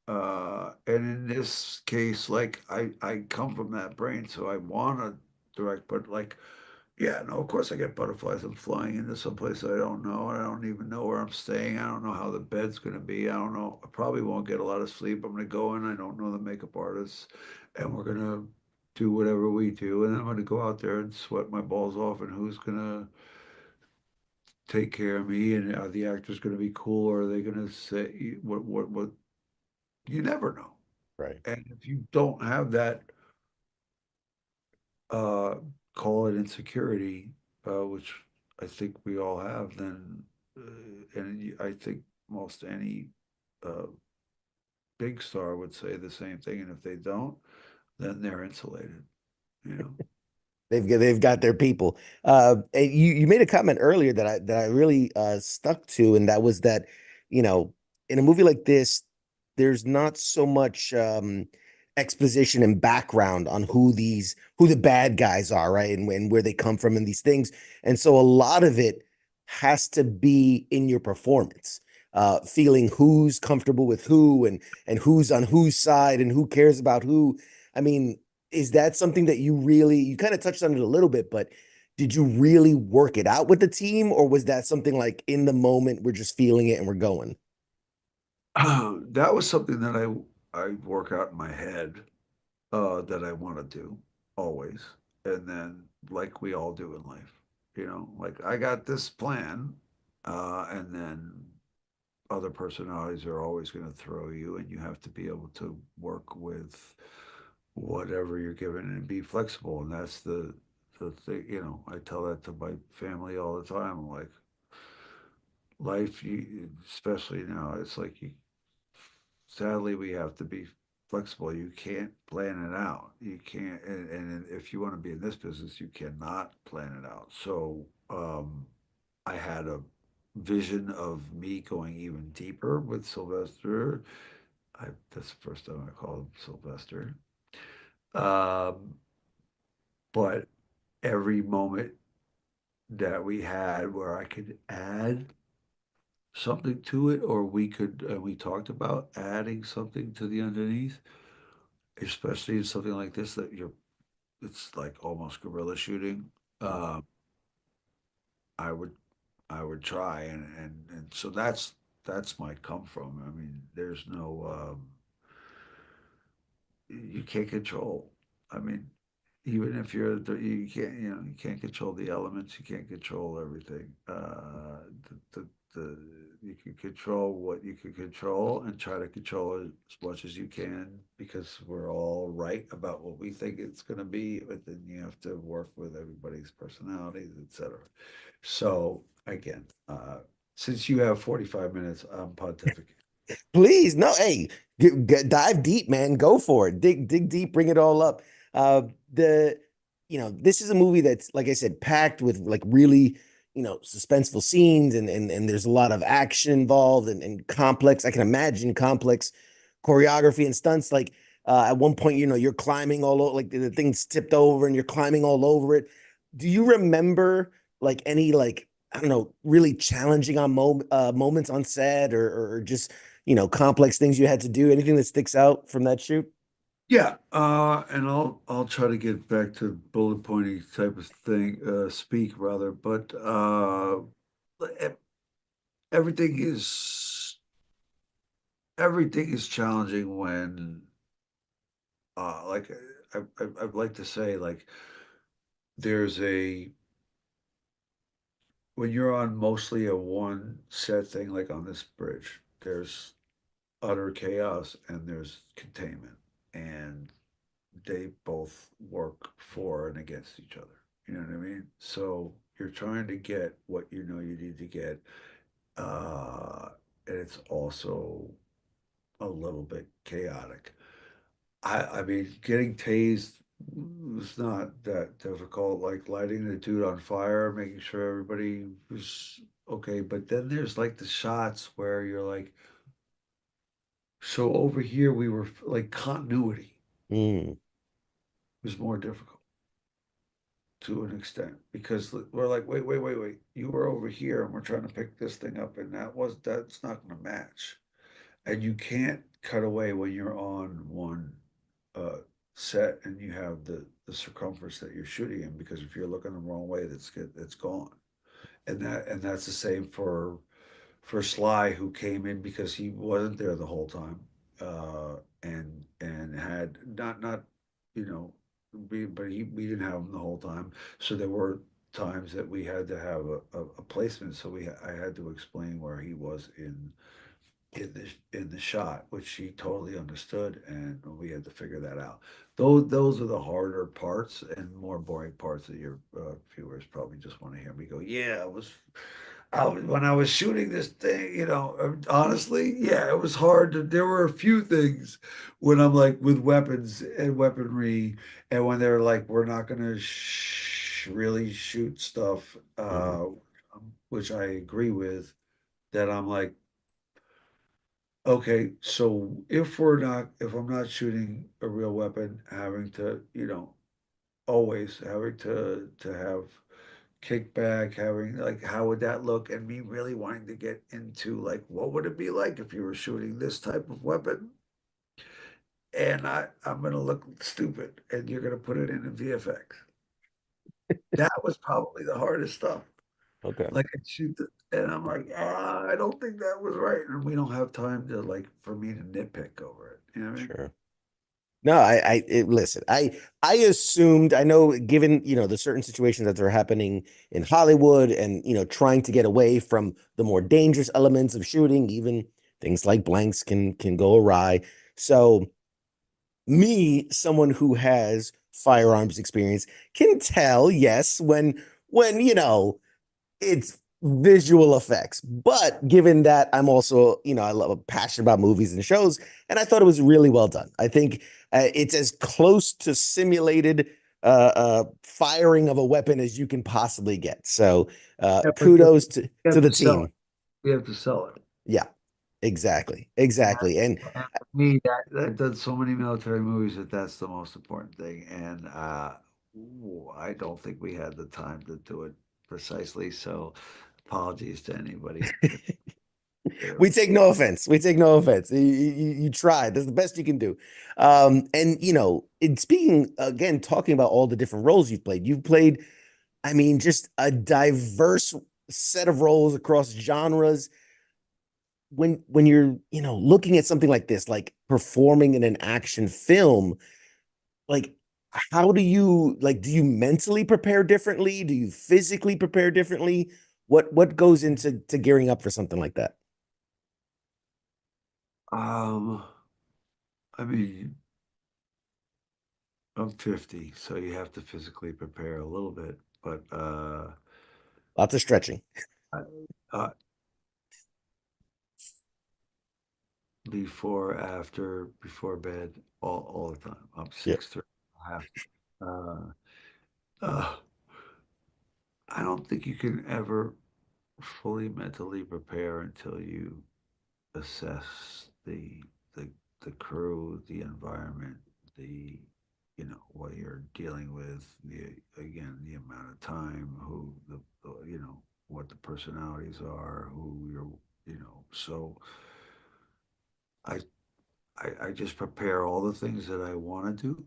And in this case, like I come from that brain, so I want to direct, but like, yeah, no, of course I get butterflies. I'm flying into someplace I don't know. I don't even know where I'm staying. I don't know how the bed's going to be. I don't know. I probably won't get a lot of sleep. I'm going to go in. I don't know the makeup artists, and we're going to do whatever we do. And then I'm going to go out there and sweat my balls off. And who's going to take care of me? And are the actors going to be cool? Or are they going to say what? You never know. Right. And if you don't have that, uh, call it insecurity, which I think we all have, then, I think most any uh, big star would say the same thing. And if they don't, then they're insulated, you know? They've got their people. And you made a comment earlier that I really stuck to, and that was that, you know, in a movie like this, there's not so much exposition and background on who the bad guys are, right? And where they come from and these things. And so a lot of it has to be in your performance. Feeling who's comfortable with who and who's on whose side and who cares about who. I mean, is that something that you kind of touched on it a little bit, but did you really work it out with the team, or was that something like in the moment we're just feeling it and we're going? That was something that I work out in my head, that I want to do always. And then, like we all do in life, like I got this plan, and then other personalities are always going to throw you, and you have to be able to work with whatever you're given and be flexible. And that's the thing, I tell that to my family all the time. I'm like, life, especially now, it's like sadly, we have to be flexible. You can't plan it out. You can't, and if you want to be in this business, you cannot plan it out. So, I had a vision of me going even deeper with Sylvester. That's the first time I called him Sylvester. Um, but every moment that we had where I could add something to it, or we talked about adding something to the underneath, especially in something like this that it's like almost guerrilla shooting. Um, I would I would try, and so that's my come from. I mean, there's no you can't control. I mean, even if you can't, you can't control the elements, you can't control everything. The You can control what you can control and try to control it as much as you can, because we're all right about what we think it's going to be, but then you have to work with everybody's personalities, etc. So again, since you have 45 minutes, I'm pontificating. Please, no, hey, dive deep, man. Go for it. Dig deep, bring it all up. The, this is a movie that's, like I said, packed with like really, suspenseful scenes, and there's a lot of action involved, and complex. I can imagine complex choreography and stunts. Like at one point, you're climbing all over, like the thing's tipped over and you're climbing all over it. Do you remember like any like, I don't know, really challenging moments on set, or just complex things you had to do? Anything that sticks out from that shoot? Yeah, and I'll try to get back to bullet pointing type of thing, speak rather, but e- everything is everything is challenging when, like I'd like to say, like there's a when you're on mostly a one set thing, like on this bridge, there's utter chaos and there's containment, and they both work for and against each other. You know what I mean? So you're trying to get what you know you need to get, uh, and it's also a little bit chaotic. I mean, getting tased was not that difficult. Like lighting the dude on fire, making sure everybody was okay. But then there's like the shots where you're like, so over here we were like continuity Mm, was more difficult to an extent, because we're like, wait, you were over here and we're trying to pick this thing up, and that's not going to match. And you can't cut away when you're on one uh, set and you have the circumference that you're shooting in, because if you're looking the wrong way, that's gone. And that's the same for Sly, who came in because he wasn't there the whole time, and had not you know but we didn't have him the whole time, so there were times that we had to have a placement, so I had to explain where he was in the shot, which he totally understood, and we had to figure that out. Those are the harder parts and more boring parts that your viewers probably just want to hear me go, yeah, when I was shooting this thing, honestly, yeah, it was hard. There were a few things when I'm like with weapons and weaponry, and when they're like, we're not going to really shoot stuff, mhm. which I agree with, that I'm like, okay, so if I'm not shooting a real weapon, having to, always having to have kickback, having like, how would that look? And me really wanting to get into like, what would it be like if you were shooting this type of weapon? And I'm gonna look stupid, and you're gonna put it in VFX. That was probably the hardest stuff. Okay. Like I shoot and I'm like, I don't think that was right. And we don't have time to like for me to nitpick over it. You know what I mean? Sure. No, listen, I assumed, I know, given, the certain situations that are happening in Hollywood and, trying to get away from the more dangerous elements of shooting, even things like blanks can go awry. So me, someone who has firearms experience, can tell, yes, when, it's visual effects. But given that I'm also, I love passionate about movies and shows, and I thought it was really well done. I think it's as close to simulated firing of a weapon as you can possibly get. So Yeah, but kudos you to have the to sell it. team. We have to sell it. Yeah, exactly. And And for me, I've done so many military movies that's the most important thing. And I don't think we had the time to do it precisely. So apologies to anybody. we take no offense. We take no offense. You tried. That's the best you can do. And speaking again, talking about all the different roles you've played, I mean, just a diverse set of roles across genres. When you're, looking at something like this, like performing in an action film, like how do you mentally prepare differently? Do you physically prepare differently? What goes into gearing up for something like that? Um, I mean, I'm 50, so you have to physically prepare a little bit, but Lots of stretching. I, uh, before, after, before bed, all the time. I'm Yeah. 6'3". I have to. Uh, I don't think you can ever fully mentally prepare until you assess the the crew, the environment, the what you're dealing with, the amount of time, who what the personalities are, who you're so I I just prepare all the things that I want to do,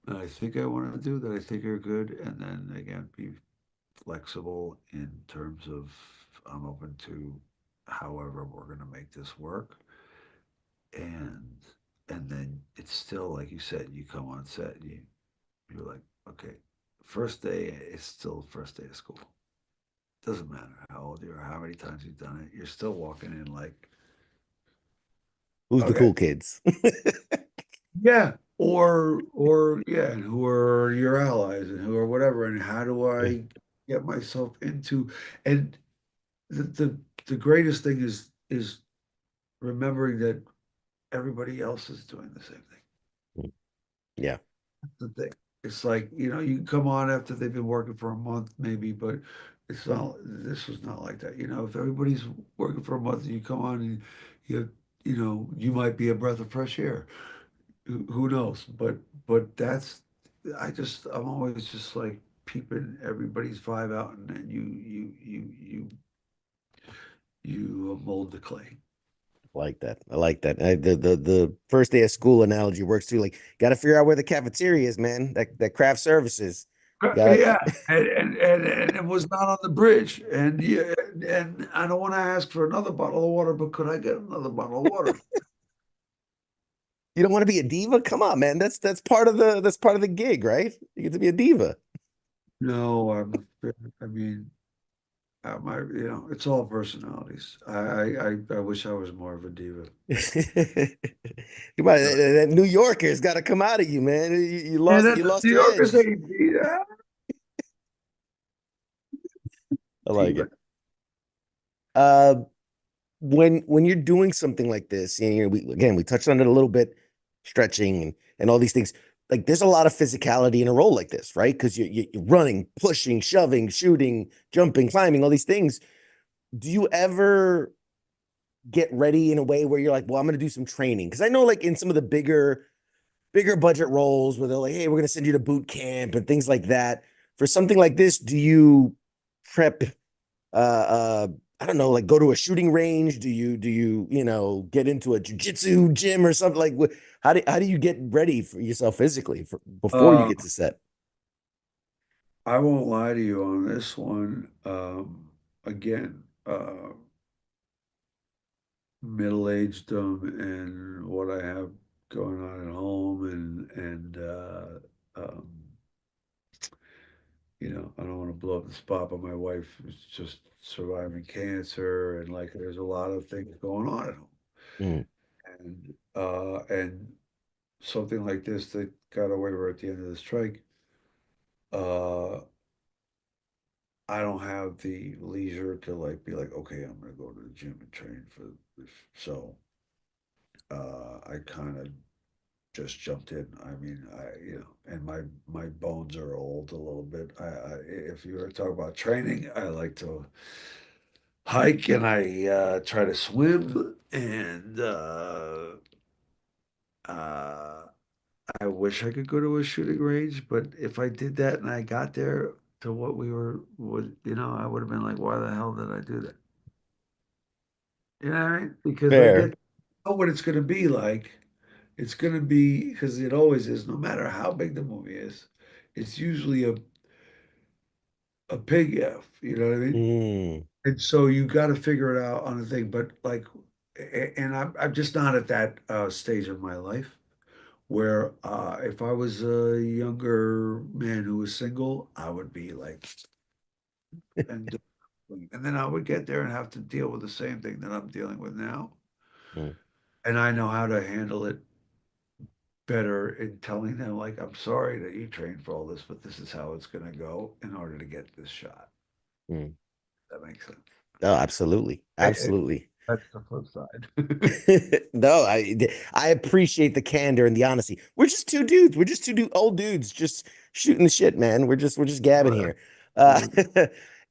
that I think I want to do, that I think are good, and then again be flexible in terms of I'm open to however we're going to make this work. And then it's still like you said, you come on set, you're like, okay, first day, it's still the first day of school. Doesn't matter how old you are, how many times you've done it, you're still walking in like, Who's the okay, cool kids? yeah, or yeah, and who are your allies and who are whatever, and how do Yeah. I get myself into, and the greatest thing is remembering that everybody else is doing the same thing. Yeah. That's the thing. It's like, you can come on after they've been working for a month, maybe, but this was not like that. If everybody's working for a month and you come on and you, you might be a breath of fresh air. Who knows? But I'm always just like peeping everybody's vibe out, and then you mold the clay. I like that. I like that. The first day of school analogy works too. Like, got to figure out where the cafeteria is, man. That craft services. Got Yeah, and it was not on the bridge, and yeah, and I don't want to ask for another bottle of water, but could I get another bottle of water? You don't want to be a diva? Come on, man. That's part of the gig, right? You get to be a diva. No, I mean, it's all personalities. I wish I was more of a diva. Come on, that New Yorker's got to come out of you, man. You And lost then you the lost New your Yorkers edge. say, yeah, I like diva. it. Uh, when you're doing something like this, we touched on it a little bit, stretching and all these things. Like, there's a lot of physicality in a role like this, right? Because you're running, pushing, shoving, shooting, jumping, climbing, all these things. Do you ever get ready in a way where you're like, well, I'm going to do some training? Because I know, like, in some of the bigger budget roles where they're like, hey, we're going to send you to boot camp and things like that. For something like this, do you prep uh I don't know, like go to a shooting range? Do you get into a jujitsu gym or something? Like, how do you get ready for yourself physically before you Um, get to set? I won't lie to you on this one. Again, middle-aged and what I have going on at home um, I don't want to blow up the spot, but my wife is just surviving cancer and like there's a lot of things going on at home. Mm, And something like this that got away with at the end of the strike, uh, I don't have the leisure to like be like, okay, I'm gonna go to the gym and train for this. So I kind of just jumped in. I mean, and my bones are old a little bit. If you were to talk about training, I like to hike and I try to swim and uh, I wish I could go to a shooting range, but if I did that and I got there to what we were, I would have been like, why the hell did I do that? You know what I mean? Because I fair. get know what it's going to be like. It's going to be because it always is. No matter how big the movie is, it's usually a pig F. You know what I mean? Mm, And so you got to figure it out on the thing. But like, and I'm just not at that stage of my life where if I was a younger man who was single, I would be like, and and then I would get there and have to deal with the same thing that I'm dealing with now. mm, And I know how to handle it better in telling them, like, I'm sorry that you trained for all this, but this is how it's going to go in order to get this shot. mm. That makes sense. Oh, absolutely. Absolutely. That's the flip side. No, I appreciate the candor and the honesty. We're just two dudes. We're just old dudes just shooting the shit, man. We're just gabbing here. Uh,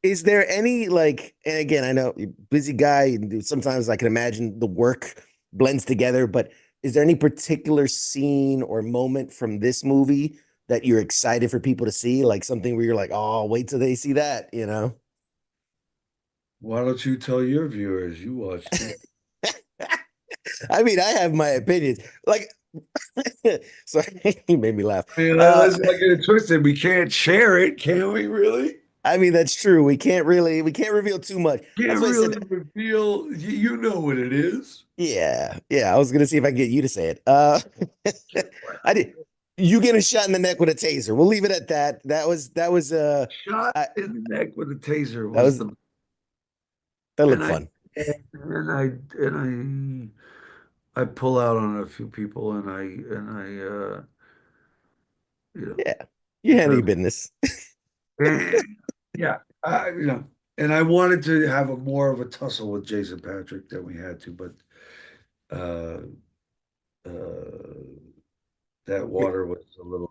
is there any like, and again, I know you're a busy guy, and sometimes I can imagine the work blends together, but is there any particular scene or moment from this movie that you're excited for people to see? Like something where you're like, oh, wait till they see that, you know? Why don't you tell your viewers you watched it? I mean, I have my opinions. Like, sorry, he made me laugh. I mean, Uh, let's not get it twisted. We can't share it, can we? Really? I mean, that's true. We can't reveal too much. That's Can't why I really said, reveal. You know what it is. yeah, yeah. I was gonna see if I can get you to say it. I did. You get a shot in the neck with a taser. We'll leave it at that. Shot I, in the neck with a taser that was was the that and looked I fun. and I I pull out on a few people you know Yeah, you handle your hurt. business. And, yeah, and I wanted to have a more of a tussle with Jason Patrick than we had to, but uh, uh, that water was a little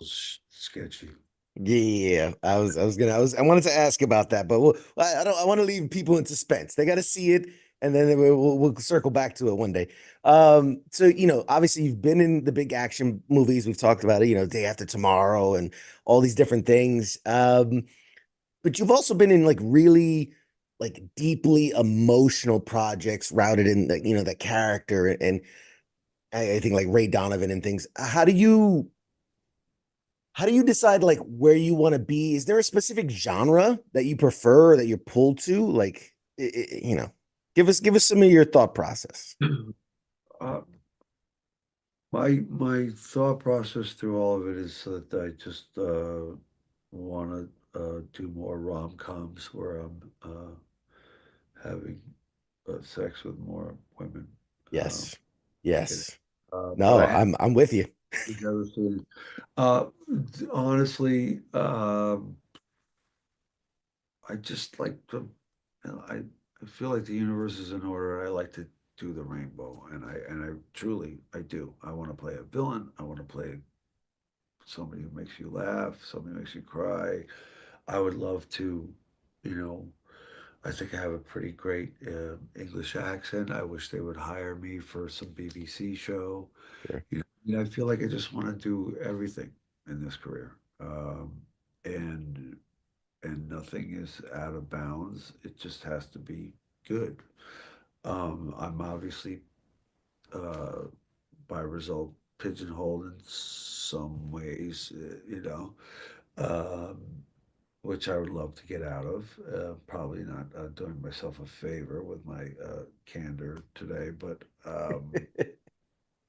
sketchy. Yeah, I wanted to ask about that, but I don't, I want to leave people in suspense. They got to see it, and then we'll circle back to it one day. So obviously you've been in the big action movies. We've talked about it, Day After Tomorrow and all these different things. But you've also been in like really like deeply emotional projects routed in the character and I think like Ray Donovan and things. How do you decide like where you want to be? Is there a specific genre that you prefer or that you're pulled to? Like, give us some of your thought process. Uh, my thought process through all of it is that I just want to do more rom-coms where I'm having sex with more women. Um, Yes. you know, Yes. but No, I'm with you. never seen. Uh, Honestly, I just like to. I feel like the universe is in order. I like to do the rainbow, and I truly I do. I want to play a villain. I want to play somebody who makes you laugh, somebody who makes you cry. I would love to, you know. I think I have a pretty great English accent. I wish they would hire me for some BBC show. Sure. I feel like I just want to do everything in this career, and nothing is out of bounds. It just has to be good. I'm obviously, uh, by result, pigeonholed in some ways, um, which I would love to get out of. Probably not doing myself a favor with my candor today, but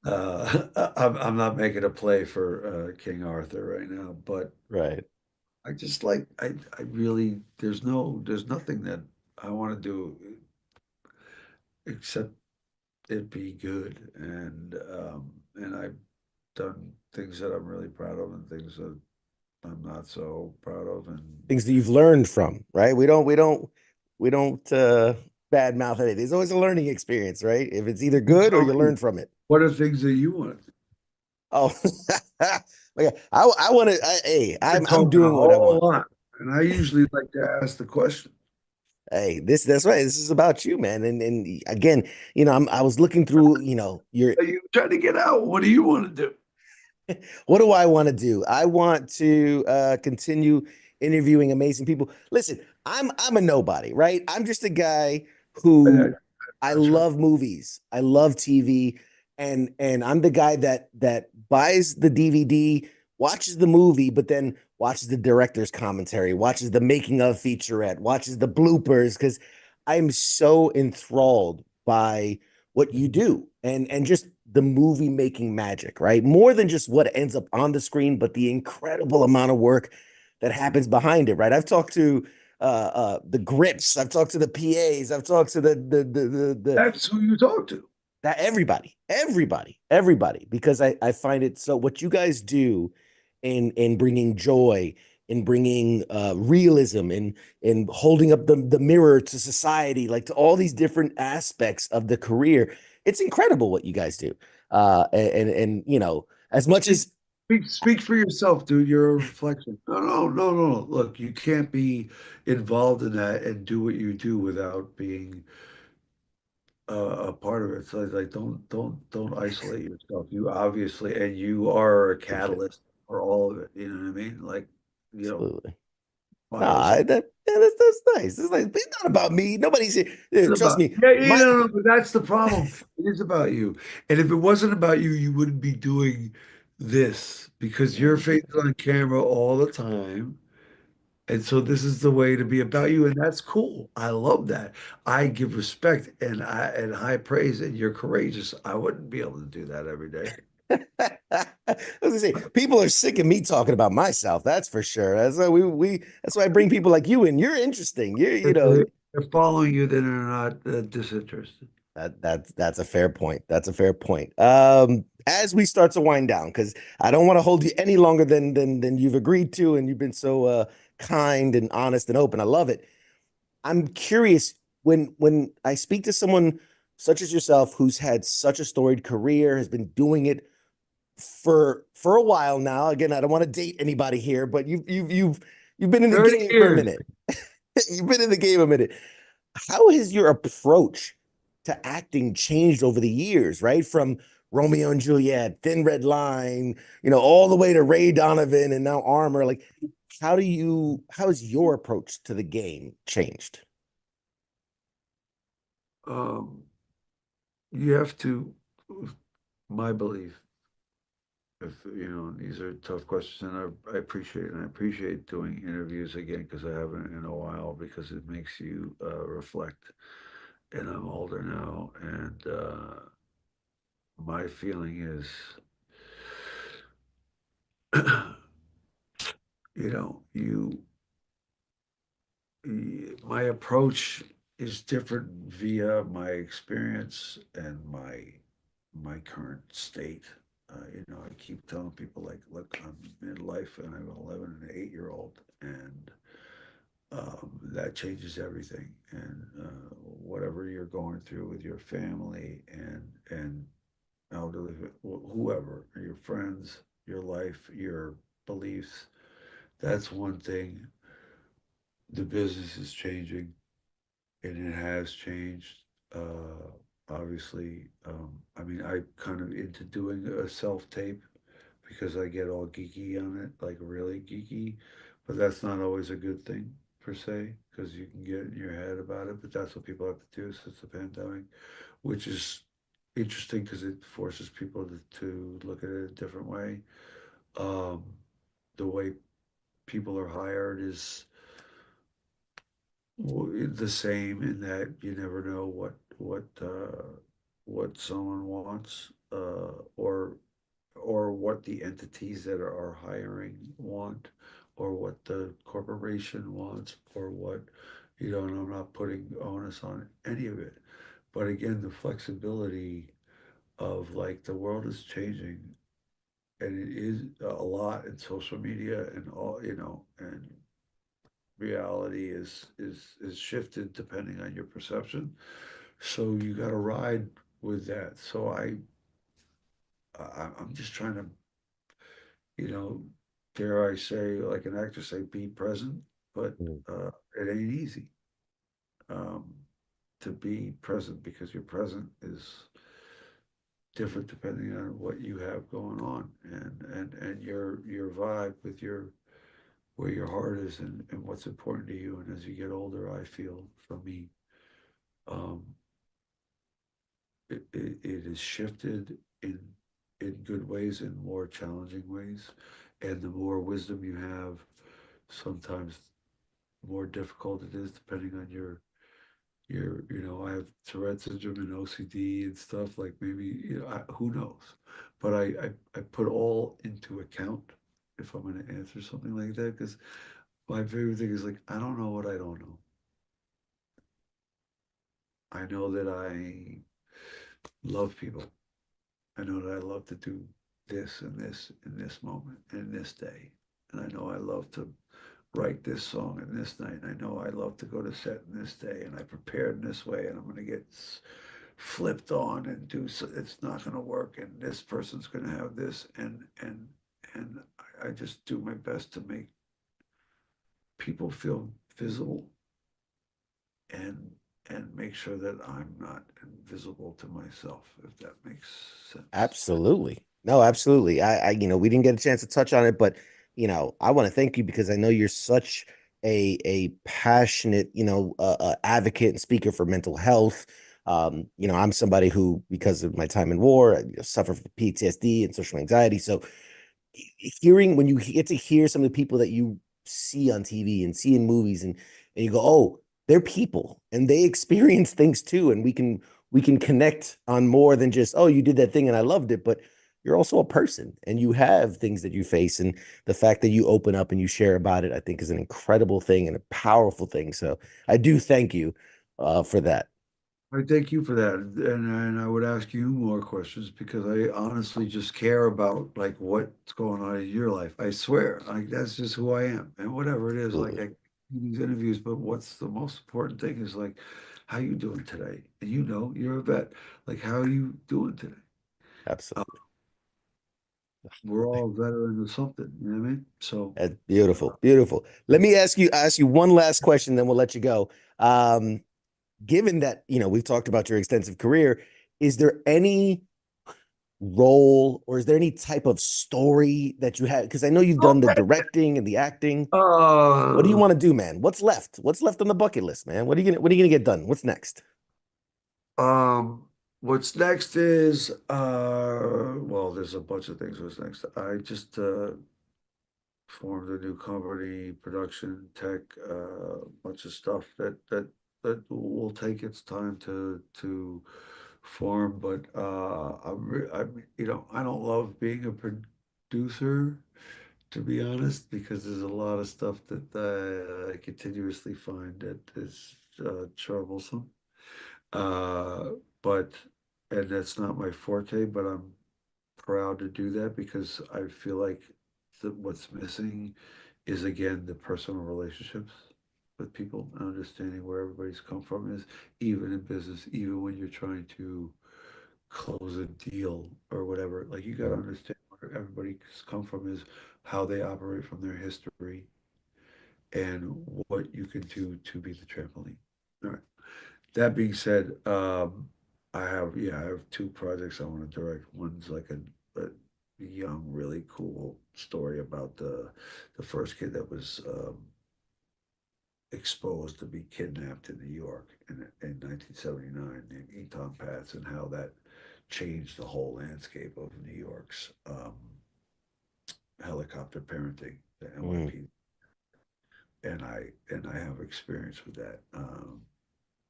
I'm not making a play for King Arthur right now. But Right. I just I really there's nothing that I want to do except it be good, and I've done things that I'm really proud of and things that I'm not so proud of, and Things that you've learned from, right? We don't badmouth anything. There's always a learning experience, right? If it's either you good or tell you me, learn from it. what are things that you want to do? Oh, okay. I want to. Hey, You're I'm talking a doing what I whole want. lot, and I usually like to ask the question. Hey, that's right. This is about you, man. And again, I was looking through, your Are you trying to get out? What do you want to do? what do I want to do? I want to continue interviewing amazing people. Listen, I'm a nobody, right? I'm just a guy I- who I That's right. love movies. I love TV, and I'm the guy that buys the DVD, watches the movie, but then watches the director's commentary, watches the making of featurette, watches the bloopers because I'm so enthralled by what you do and just the movie making magic, right? More than just what ends up on the screen, but the incredible amount of work that happens behind it, right? I've talked to the grips, I've talked to the PAs, I've talked to the That's who you talk to. that everybody, because I find it so what you guys do in bringing joy, in bringing realism, in holding up the mirror to society, like to all these different aspects of the career. It's incredible what you guys do. And as much as Speak for yourself, dude. You're a reflection. No, no, no, no. Look, you can't be involved in that and do what you do without being a part of it. So like, don't isolate yourself. You obviously, and you are a appreciate it. catalyst for all of it. You know what I mean? Like, Absolutely. files Nah, up. that's nice. It's like it's not about me. Nobody's here. It's Trust about, me. yeah, yeah, My no, no, but that's the problem. It is about you. And if it wasn't about you, you wouldn't be doing this because your face is on camera all the time. And so this is the way to be about you, and that's cool. I love that. I give respect and high praise, and you're courageous. I wouldn't be able to do that every day. I was gonna say people are sick of me talking about myself. That's for sure. That's why we that's why I bring people like you in. You're interesting. You're If they're following you, then they're not disinterested. that's a fair point. That's a fair point. As we start to wind down, because I don't want to hold you any longer than you've agreed to, and you've been so kind and honest and open. I love it. I'm curious when I speak to someone such as yourself who's had such a storied career, has been doing it for a while now. Again, I don't want to date anybody here, but you've been in the 30 game for a years. minute. You've been in the game a minute. How has your approach to acting changed over the years, right? From Romeo and Juliet, Thin Red Line, all the way to Ray Donovan and now Armor. Like, how has your approach to the game changed? Um, you have to, my belief, if these are tough questions, and I appreciate it, and I appreciate doing interviews again because I haven't in a while because it makes you reflect. And I'm older now, and my feeling is, you know, my approach is different via my experience and my current state. I keep telling people like, look, I'm midlife and I have an 11 and an 8-year-old, and that changes everything. And whatever you're going through with your family and elderly, whoever, your friends, your life, your beliefs, that's one thing. The business is changing, and it has changed. Obviously, I mean, I kind of into doing a self tape because I get all geeky on it, like really geeky, but that's not always a good thing per se because you can get in your head about it. But that's what people have to do since the pandemic, which is interesting because it forces people to look at it a different way. Um, the way people are hired is The same in that you never know what someone wants, or what the entities that are hiring want, or what the corporation wants, or what, and I'm not putting onus on any of it. But again, the flexibility of, like, the world is changing, and it is a lot in social media, and all, and reality is shifted depending on your perception. So you got to ride with that. So I'm just trying to, you know, dare I say, like an actor say, be present, but Mm. it ain't easy um, to be present, because your present is different depending on what you have going on, and your vibe with your where your heart is, and what's important to you. And as you get older, I feel, for me, um, it has shifted in good ways and more challenging ways. And the more wisdom you have, sometimes more difficult it is, depending on I have Tourette syndrome and OCD and stuff, like, maybe, who knows? But I put all into account if I'm going to answer something like that, because my favorite thing is, like, I don't know what I don't know. I know that I love people. I know that I love to do this and this in this moment and this day. And I know I love to write this song in this night. And I know I love to go to set in this day. And I prepared in this way. And I'm going to get flipped on and do so. It's not going to work. And this person's going to have this. And I just do my best to make people feel visible, and make sure that I'm not invisible to myself, if that makes sense. Absolutely. No, absolutely. We didn't get a chance to touch on it, but I want to thank you because I know you're such a passionate, advocate and speaker for mental health. I'm somebody who, because of my time in war, I suffer from PTSD and social anxiety. So hearing when you get to hear some of the people that you see on TV and see in movies, and you go, oh, they're people and they experience things too, and we can connect on more than just, oh, you did that thing and I loved it, but you're also a person and you have things that you face, and the fact that you open up and you share about it, I think, is an incredible thing and a powerful thing. So I do thank you for that. I thank you for that, and I would ask you more questions, because I honestly just care about, like, what's going on in your life. I swear, like, that's just who I am, and whatever it is, like, Absolutely. I do these interviews, but what's the most important thing is, like, how you doing today? And you're a vet. Like, how are you doing today? Uh, Absolutely. we're all veterans of something, you know what I mean? So, That's beautiful, beautiful. Let me ask you one last question, then we'll let you go. Given that we've talked about your extensive career, is there any role or is there any type of story that you had? Because I know you've done the directing and the acting. What do you uh, want to do, man? What's left? What's left on the bucket list, man? What are you gonna get done? What's next? um, what's next is, well, there's a bunch of things. What's next? I just formed a new company, production tech, bunch of stuff that will take its time to form. But I don't love being a producer, to be honest, because there's a lot of stuff that I continuously find that is troublesome. Uh, but and that's not my forte, but I'm proud to do that, because I feel like what's missing is, again, the personal relationships with people, and understanding where everybody's come from is, even in business, even when you're trying to close a deal or whatever. Like, you got to understand where everybody's come from, is how they operate from their history, and what you can do to be the trampoline. All right. That being said, I have two projects I want to direct. One's like a young, really cool story about the first kid that was exposed to be kidnapped in New York in 1979, named Eton Patz, and how that changed the whole landscape of New York's helicopter parenting, the Mm, NYPD. and I have experience with that.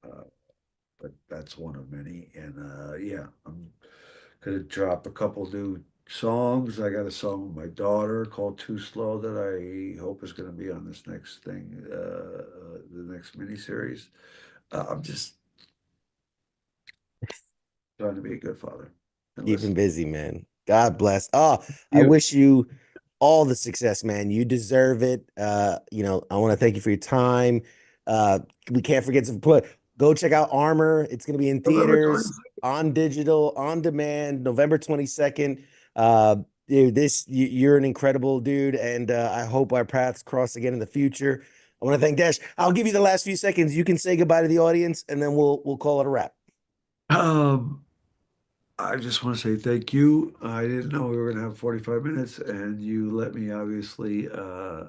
But that's one of many. And yeah, I'm gonna drop a couple new songs. I got a song with my daughter called "Too Slow" that I hope is gonna be on this next thing, the next miniseries. I'm just trying to be a good father and Keep him listen. busy, man. God bless. Oh, I You. wish you all the success, man. You deserve it. I want to thank you for your time. We can't forget to go check out Armor. It's going to be in November theaters, 20th. on digital, on demand, November 22nd. Dude, you're an incredible dude, and I hope our paths cross again in the future. I want to thank Dash. I'll give you the last few seconds. You can say goodbye to the audience, and then we'll call it a wrap. Um, I just want to say thank you. I didn't know we were going to have 45 minutes, and you let me obviously. Uh,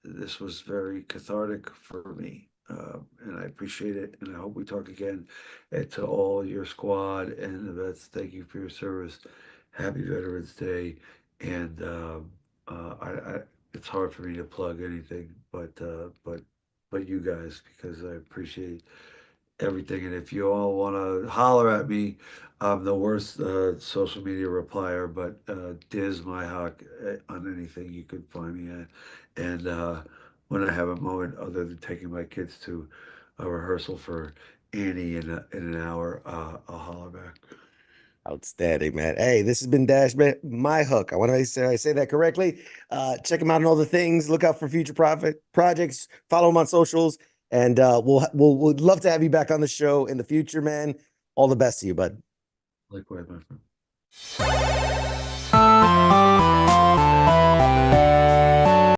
this was very cathartic for me, and I appreciate it. And I hope we talk again. And to all your squad and the vets, thank you for your service. Happy Veterans Day. And it's hard for me to plug anything, but you guys, because I appreciate everything. And if you all want to holler at me, I'm the worst social media replier, but Diz my hawk on anything you could find me at. And when I have a moment other than taking my kids to a rehearsal for Annie in an hour, I'll holler back. Outstanding, man. Hey, this has been Dash Man, my hook. I say that correctly. Check him out on all the things. Look out for future profit projects. Follow him on socials, and we'll love to have you back on the show in the future, man. All the best to you, bud. Likewise, my friend.